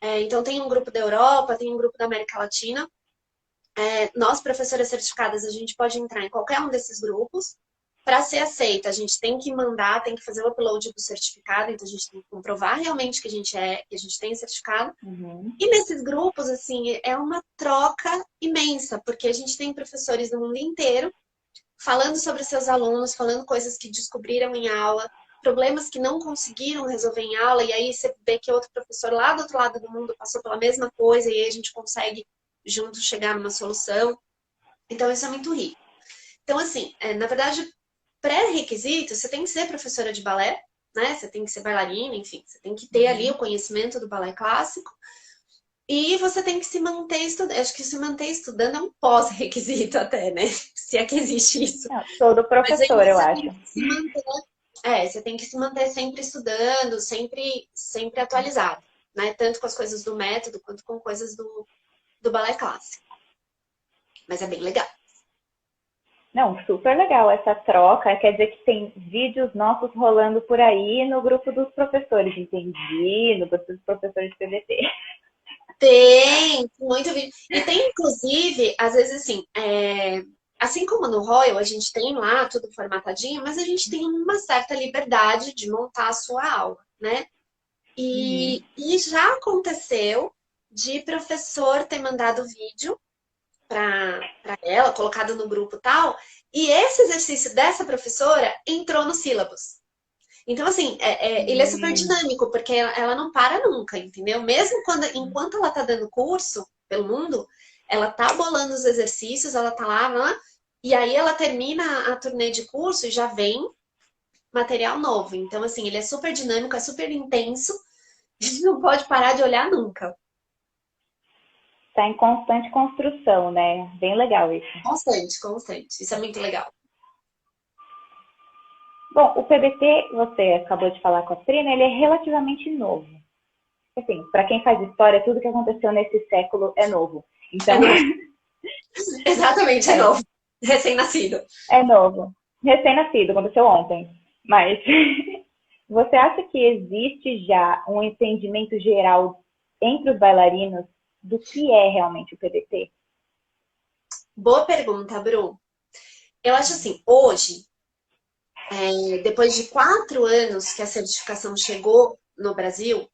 Então, tem um grupo da Europa, tem um grupo da América Latina. Nós, professoras certificadas, a gente pode entrar em qualquer um desses grupos. Para ser aceita, a gente tem que mandar, tem que fazer o upload do certificado, então a gente tem que comprovar realmente que a gente tem certificado. Uhum. E nesses grupos, assim, é uma troca imensa, porque a gente tem professores do mundo inteiro falando sobre seus alunos, falando coisas que descobriram em aula, problemas que não conseguiram resolver em aula, e aí você vê que outro professor lá do outro lado do mundo passou pela mesma coisa, e aí a gente consegue juntos chegar numa solução. Então, isso é muito rico. Então, assim, na verdade, pré-requisito, você tem que ser professora de balé, né? Você tem que ser bailarina, enfim, você tem que ter ali o conhecimento do balé clássico. E você tem que se manter estudando. Acho que se manter estudando é um pós-requisito até, né? Se é que existe isso. Não, todo professor, eu acho. Você tem que se manter sempre estudando, sempre atualizado, né? Tanto com as coisas do método, quanto com coisas do balé clássico. Mas é bem legal. Não, super legal essa troca. Quer dizer que tem vídeos nossos rolando por aí no grupo dos professores, entendi, no grupo dos professores de PBT. Tem, muito vídeo. E tem, inclusive, às vezes assim, assim como no Royal, a gente tem lá tudo formatadinho, mas a gente tem uma certa liberdade de montar a sua aula, né? E já aconteceu de professor ter mandado vídeo para ela, colocado no grupo e tal, e esse exercício dessa professora entrou no sílabus. Então, assim, ele é super dinâmico, porque ela não para nunca, entendeu? Mesmo enquanto ela tá dando curso pelo mundo, ela tá bolando os exercícios, ela tá lá, e aí ela termina a turnê de curso e já vem material novo. Então, assim, ele é super dinâmico, é super intenso, a gente não pode parar de olhar nunca. Está em constante construção, né? Bem legal isso. Constante. Isso é muito legal. Bom, o PBT, você acabou de falar com a Trina, ele é relativamente novo. Assim, para quem faz história, tudo que aconteceu nesse século é novo. Então... Exatamente, é novo. Recém-nascido. É novo. Recém-nascido, aconteceu ontem. Mas você acha que existe já um entendimento geral entre os bailarinos do que é realmente o PBT? Boa pergunta, Bru. Eu acho assim, hoje, depois de 4 anos que a certificação chegou no Brasil,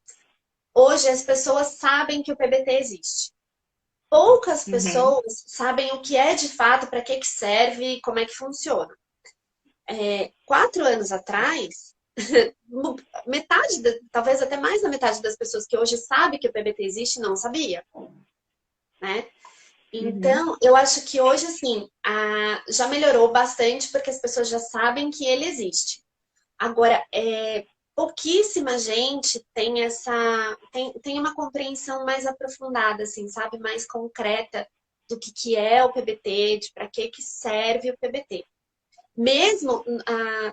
hoje as pessoas sabem que o PBT existe. Poucas pessoas sabem o que é de fato, para que serve e como é que funciona. 4 anos atrás, metade, talvez até mais da metade das pessoas que hoje sabe que o PBT existe não sabia, né? Então, eu acho que hoje, assim, já melhorou bastante porque as pessoas já sabem que ele existe. Agora, pouquíssima gente tem uma compreensão mais aprofundada, assim, sabe? Mais concreta do que é o PBT, de para que serve o PBT. Mesmo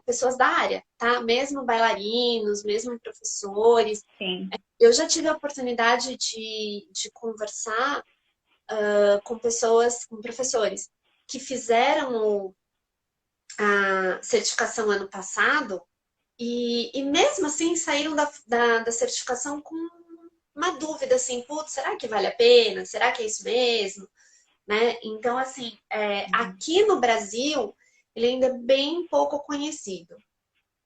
pessoas da área, tá? Mesmo bailarinos, mesmo professores. Sim. eu já tive a oportunidade de conversar com pessoas, com professores, que fizeram a certificação ano passado e mesmo assim saíram da certificação com uma dúvida assim, putz, será que vale a pena? Será que é isso mesmo? Né? Então, assim, aqui no Brasil, ele ainda é bem pouco conhecido.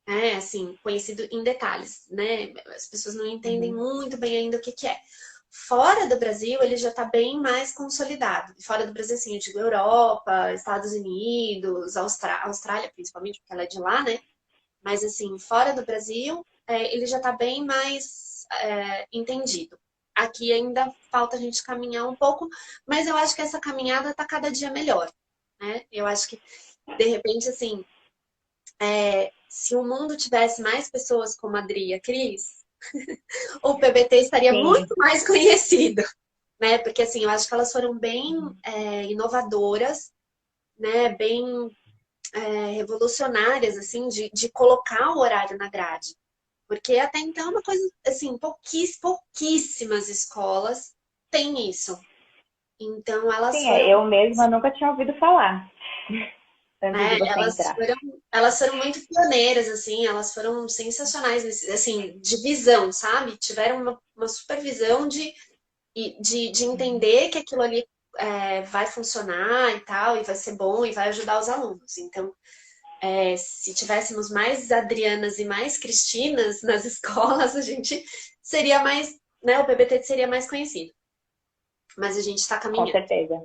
Né? Assim, conhecido em detalhes, né? As pessoas não entendem muito bem ainda o que que é. Fora do Brasil, ele já está bem mais consolidado. Fora do Brasil, assim, eu digo Europa, Estados Unidos, Austrália, principalmente, porque ela é de lá, né? Mas, assim, fora do Brasil, ele já está bem mais entendido. Aqui ainda falta a gente caminhar um pouco, mas eu acho que essa caminhada está cada dia melhor, né? Eu acho que, de repente, assim, se o mundo tivesse mais pessoas como a Adri e a Cris, o PBT estaria Sim. muito mais conhecido, né? Porque, assim, eu acho que elas foram bem inovadoras, né? Bem revolucionárias, assim, de colocar o horário na grade. Porque até então é uma coisa, assim, pouquíssimas escolas têm isso. Então, elas Sim, foram, eu mesma nunca tinha ouvido falar antes de né, você entrar. elas foram muito pioneiras, assim, elas foram sensacionais, assim, de visão, sabe? Tiveram uma supervisão de entender que aquilo ali vai funcionar e tal, e vai ser bom e vai ajudar os alunos. Então, se tivéssemos mais Adrianas e mais Cristinas nas escolas, a gente seria mais, né, o PBT seria mais conhecido. Mas a gente está Com caminhando. certeza.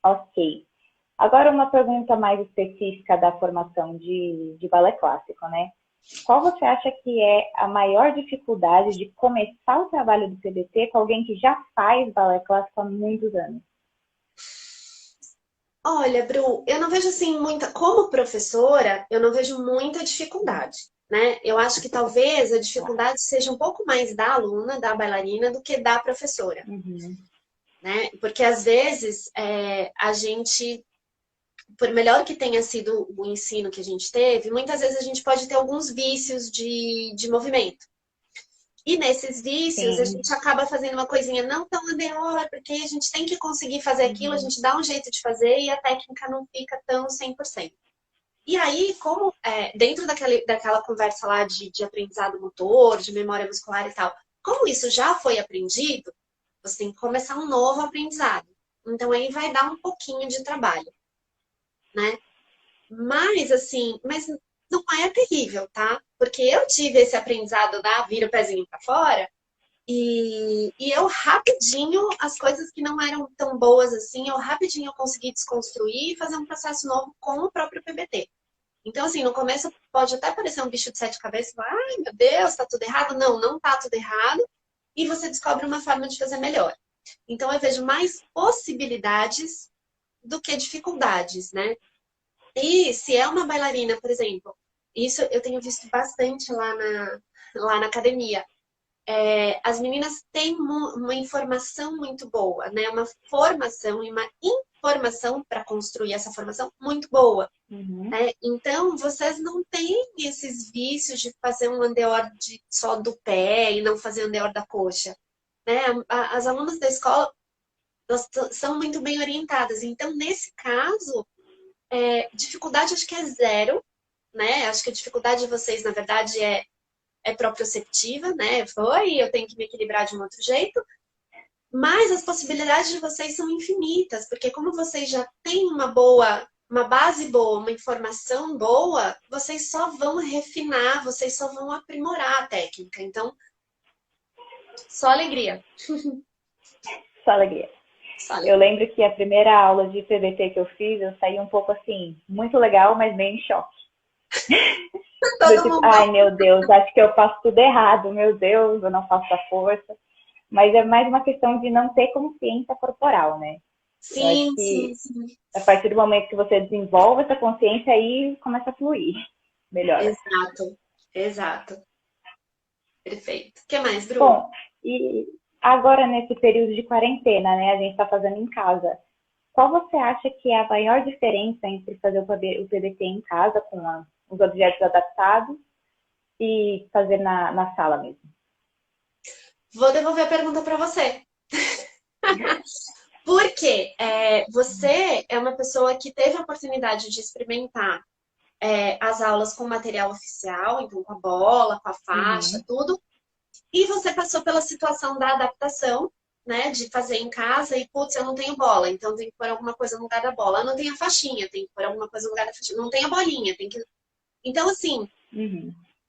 Ok. Agora uma pergunta mais específica da formação de balé clássico, né? Qual você acha que é a maior dificuldade de começar o trabalho do PBT com alguém que já faz balé clássico há muitos anos? Olha, Bru, eu não vejo assim muita. Como professora, eu não vejo muita dificuldade, né? Eu acho que talvez a dificuldade seja um pouco mais da aluna, da bailarina, do que da professora, Uhum. né? Porque às vezes a gente, por melhor que tenha sido o ensino que a gente teve, muitas vezes a gente pode ter alguns vícios de movimento. E nesses vícios, a Sim. gente acaba fazendo uma coisinha não tão anterior, porque a gente tem que conseguir fazer aquilo, a gente dá um jeito de fazer e a técnica não fica tão 100%. E aí, como dentro daquela conversa lá de aprendizado motor, de memória muscular e tal, como isso já foi aprendido, você tem que começar um novo aprendizado. Então aí vai dar um pouquinho de trabalho, né? Mas assim, mas não é terrível, tá? Porque eu tive esse aprendizado da vira o pezinho para fora e eu rapidinho, as coisas que não eram tão boas assim, eu rapidinho consegui desconstruir e fazer um processo novo com o próprio PBT. Então, assim, no começo pode até parecer um bicho de sete cabeças, ai meu Deus, tá tudo errado. Não, não tá tudo errado. E você descobre uma forma de fazer melhor. Então, eu vejo mais possibilidades do que dificuldades, né? E se é uma bailarina, por exemplo, isso eu tenho visto bastante lá na academia. As meninas têm uma informação muito boa, né? Uma formação e uma informação para construir essa formação muito boa. Uhum. Né? Então, vocês não têm esses vícios de fazer um andeor só do pé e não fazer andeor da coxa. Né? As alunas da escola elas são muito bem orientadas. Então, nesse caso, dificuldade acho que é zero. Né? Acho que a dificuldade de vocês, na verdade, é proprioceptiva, né? Eu tenho que me equilibrar de um outro jeito. Mas as possibilidades de vocês são infinitas, porque como vocês já têm uma base boa, uma informação boa, vocês só vão refinar, vocês só vão aprimorar a técnica. Então, só alegria. Só alegria. Só Eu alegria. lembro que a primeira aula de PBT que eu fiz, eu saí um pouco assim, muito legal, mas meio em choque. Do Todo tipo, mundo. ai meu Deus, acho que eu faço tudo errado, meu Deus, eu não faço a força. Mas é mais uma questão de não ter consciência corporal, né? Eu acho Sim, sim, que sim. a partir do momento que você desenvolve essa consciência, aí começa a fluir. Melhora. Exato, exato. Perfeito. O que mais, Bru? Bom, e agora nesse período de quarentena, né? A gente está fazendo em casa. Qual você acha que é a maior diferença entre fazer o PBT em casa com os objetos adaptados e fazer na sala mesmo? Vou devolver a pergunta para você. Porque você é uma pessoa que teve a oportunidade de experimentar as aulas com material oficial, então com a bola, com a faixa, tudo. E você passou pela situação da adaptação, né? De fazer em casa e, putz, eu não tenho bola, então tem que pôr alguma coisa no lugar da bola. Eu não tenho a faixinha, tem que pôr alguma coisa no lugar da faixinha. Não tenho a bolinha, tem que... Então, assim,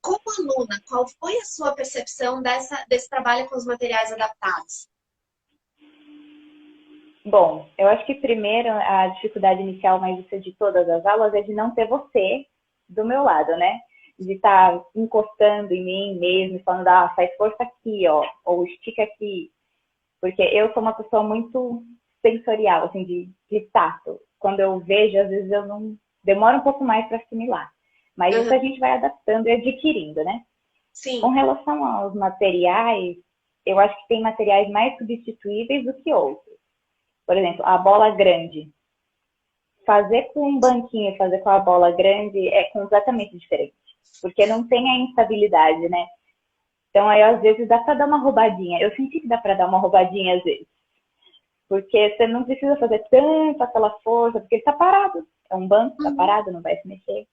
como aluna, qual foi a sua percepção desse trabalho com os materiais adaptados? Bom, eu acho que primeiro a dificuldade inicial, mas isso é de todas as aulas, é de não ter você do meu lado, né? De estar encostando em mim mesmo e falando, faz força aqui, ó, ou estica aqui. Porque eu sou uma pessoa muito sensorial, assim, de tato. Quando eu vejo, às vezes eu não... Demora um pouco mais para assimilar. Mas isso a gente vai adaptando e adquirindo, né? Sim. Com relação aos materiais, eu acho que tem materiais mais substituíveis do que outros. Por exemplo, a bola grande. Fazer com um banquinho e fazer com a bola grande é completamente diferente. Porque não tem a instabilidade, né? Então, aí, às vezes, dá para dar uma roubadinha. Eu senti que dá para dar uma roubadinha, às vezes. Porque você não precisa fazer tanto aquela força, porque ele está parado. É um banco, está parado, não vai se mexer.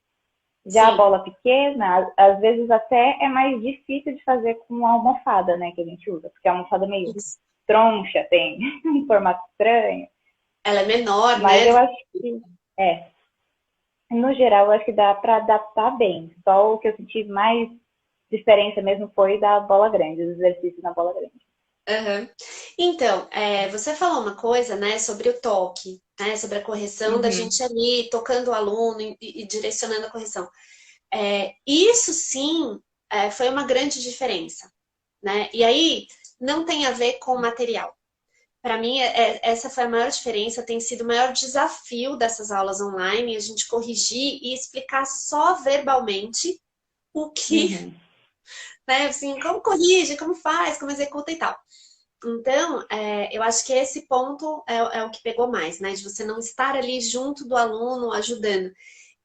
Já a bola pequena, às vezes até é mais difícil de fazer com a almofada, né, que a gente usa. Porque a almofada é meio troncha, tem um formato estranho. Ela é menor, mas né? Eu acho que, no geral, eu acho que dá para adaptar bem. Só o que eu senti mais diferença mesmo foi da bola grande, dos exercícios na bola grande. Então, você falou uma coisa, né, sobre o toque, né, sobre a correção da gente ali, tocando o aluno e direcionando a correção. Isso sim foi uma grande diferença, né? E aí não tem a ver com o material. Para mim, essa foi a maior diferença, tem sido o maior desafio dessas aulas online, a gente corrigir e explicar só verbalmente o que, né, assim, como corrige, como faz, como executa e tal. Então, eu acho que esse ponto é o que pegou mais, né? De você não estar ali junto do aluno, ajudando.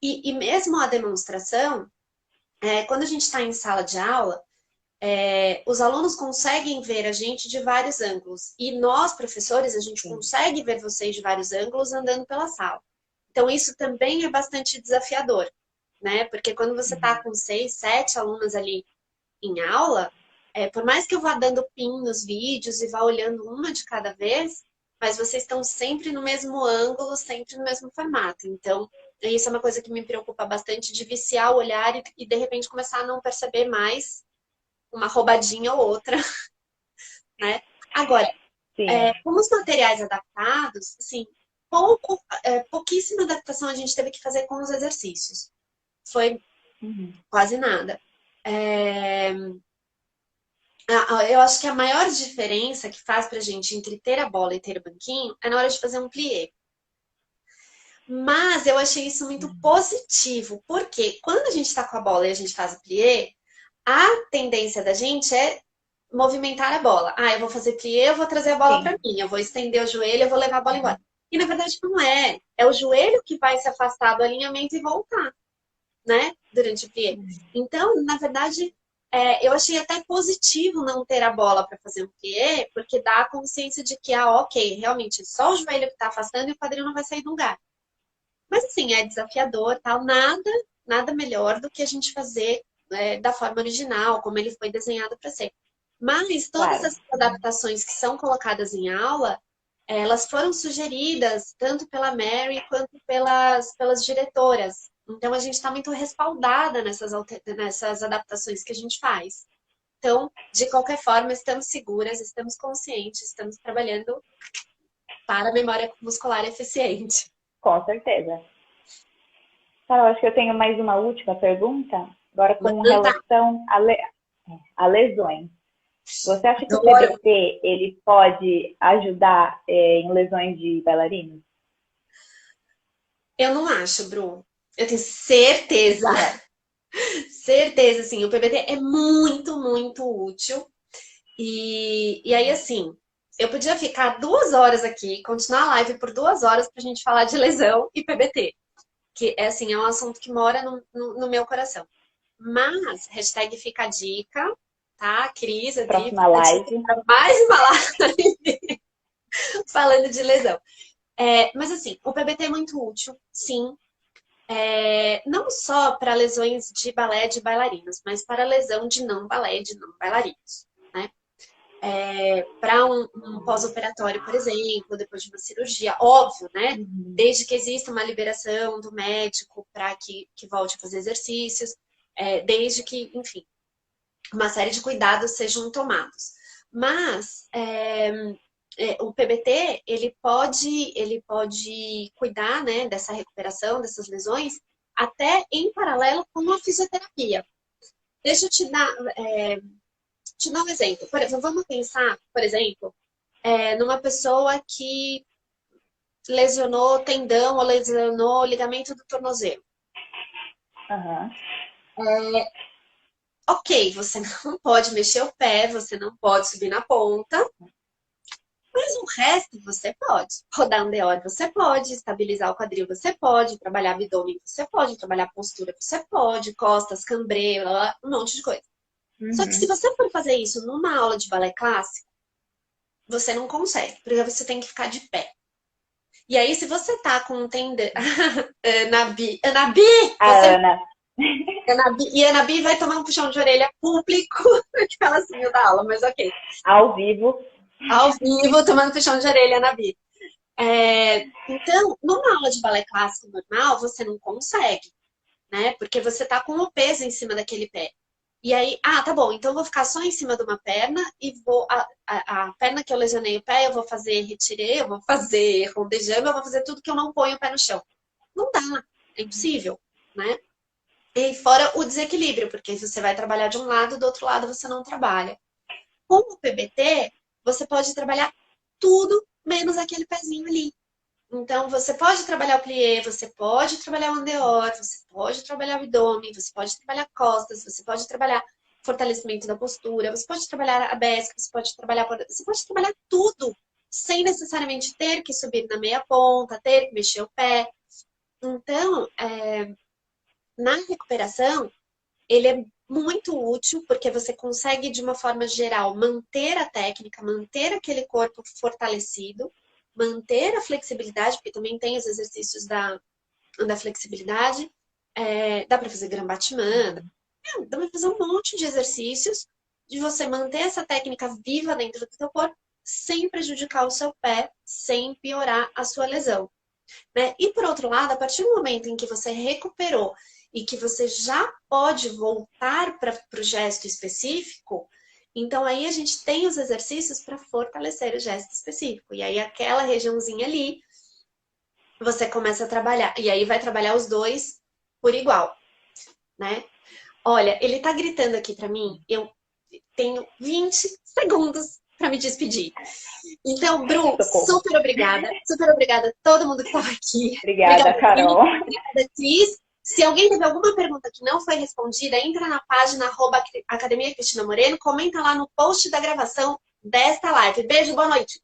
E mesmo a demonstração, quando a gente está em sala de aula, os alunos conseguem ver a gente de vários ângulos. E nós, professores, a gente consegue ver vocês de vários ângulos andando pela sala. Então, isso também é bastante desafiador, né? Porque quando você está com 6, 7 alunos ali em aula, por mais que eu vá dando pin nos vídeos e vá olhando uma de cada vez, mas vocês estão sempre no mesmo ângulo, sempre no mesmo formato. Então, isso é uma coisa que me preocupa bastante, de viciar o olhar e de repente começar a não perceber mais uma roubadinha ou outra, né? Agora, como os materiais adaptados, assim, pouquíssima adaptação a gente teve que fazer com os exercícios. Foi quase nada. Eu acho que a maior diferença que faz pra gente entre ter a bola e ter o banquinho é na hora de fazer um plié. Mas eu achei isso muito positivo, porque quando a gente tá com a bola e a gente faz o plié, a tendência da gente é movimentar a bola. Eu vou fazer plié, eu vou trazer a bola pra mim, eu vou estender o joelho, eu vou levar a bola embora. E na verdade não é. É o joelho que vai se afastar do alinhamento e voltar, né? Durante o plié. Então, na verdade, eu achei até positivo não ter a bola para fazer um plié, porque dá a consciência de que, ok, realmente só o joelho que está afastando e o quadril não vai sair do lugar. Mas assim, é desafiador, tal, nada melhor do que a gente fazer da forma original, como ele foi desenhado para ser. Mas todas as adaptações que são colocadas em aula, elas foram sugeridas tanto pela Mary quanto pelas diretoras. Então, a gente está muito respaldada nessas adaptações que a gente faz. Então, de qualquer forma, estamos seguras, estamos conscientes, estamos trabalhando para a memória muscular eficiente. Com certeza. Carol, acho que eu tenho mais uma última pergunta, agora com relação a lesões. Você acha que o PBT ele pode ajudar em lesões de bailarinos? Eu não acho, Bru. Eu tenho certeza. Certeza, sim. O PBT é muito, muito útil. E aí, assim, eu podia ficar 2 horas aqui, continuar a live por 2 horas pra gente falar de lesão e PBT. Que, assim, é um assunto que mora no meu coração. Mas, hashtag fica a dica, tá? Cris, Adri, Próxima live. mais uma live falando de lesão. Mas assim, o PBT é muito útil, sim. Não só para lesões de balé de bailarinos, mas para lesão de não balé de não bailarinos, né? Para um pós-operatório, por exemplo, depois de uma cirurgia, óbvio, né? Desde que exista uma liberação do médico para que volte a fazer exercícios, desde que, enfim, uma série de cuidados sejam tomados. Mas o PBT, ele pode cuidar, né, dessa recuperação, dessas lesões, até em paralelo com a fisioterapia. Deixa eu te dar um exemplo. Por exemplo, vamos pensar, por exemplo, numa pessoa que lesionou tendão ou lesionou ligamento do tornozelo. Ok, você não pode mexer o pé, você não pode subir na ponta, mas o resto você pode. Rodar um DO você pode, estabilizar o quadril você pode, trabalhar abdômen você pode, trabalhar postura você pode, costas, cambrê, um monte de coisa. Só que se você for fazer isso numa aula de balé clássico, você não consegue, porque você tem que ficar de pé. E aí, se você tá com um tendão... Anabi! E a Anabi vai tomar um puxão de orelha público, aquela assim da aula, mas ok. Ao vivo, tomando puxão de orelha, Anabi. Então, numa aula de balé clássico normal, você não consegue, né? Porque você tá com o peso em cima daquele pé. E aí, tá bom, então eu vou ficar só em cima de uma perna e vou... A perna que eu lesionei o pé, eu vou fazer retiré, eu vou fazer rondejame, eu vou fazer tudo que eu não ponho o pé no chão. Não dá, é impossível, né? E fora o desequilíbrio, porque se você vai trabalhar de um lado, do outro lado você não trabalha. Com o PBT, você pode trabalhar tudo menos aquele pezinho ali. Então, você pode trabalhar o plié, você pode trabalhar o andeor, você pode trabalhar o abdômen, você pode trabalhar costas, você pode trabalhar fortalecimento da postura, você pode trabalhar a BESC, você pode trabalhar tudo, sem necessariamente ter que subir na meia ponta, ter que mexer o pé. Então, na recuperação, ele é muito útil, porque você consegue, de uma forma geral, manter a técnica, manter aquele corpo fortalecido, manter a flexibilidade, porque também tem os exercícios da flexibilidade, dá para fazer Grand-Battement, dá para fazer um monte de exercícios de você manter essa técnica viva dentro do seu corpo, sem prejudicar o seu pé, sem piorar a sua lesão, né? E por outro lado, a partir do momento em que você recuperou e que você já pode voltar para o gesto específico, então aí a gente tem os exercícios para fortalecer o gesto específico. E aí aquela regiãozinha ali, você começa a trabalhar. E aí vai trabalhar os dois por igual, né? Olha, ele tá gritando aqui para mim, eu tenho 20 segundos para me despedir. Então, Bru, super obrigada a todo mundo que estava aqui. Obrigada, Carol. Obrigada, Cris. Se alguém teve alguma pergunta que não foi respondida, entra na página @Academia Cristina Moreno, comenta lá no post da gravação desta live. Beijo, boa noite.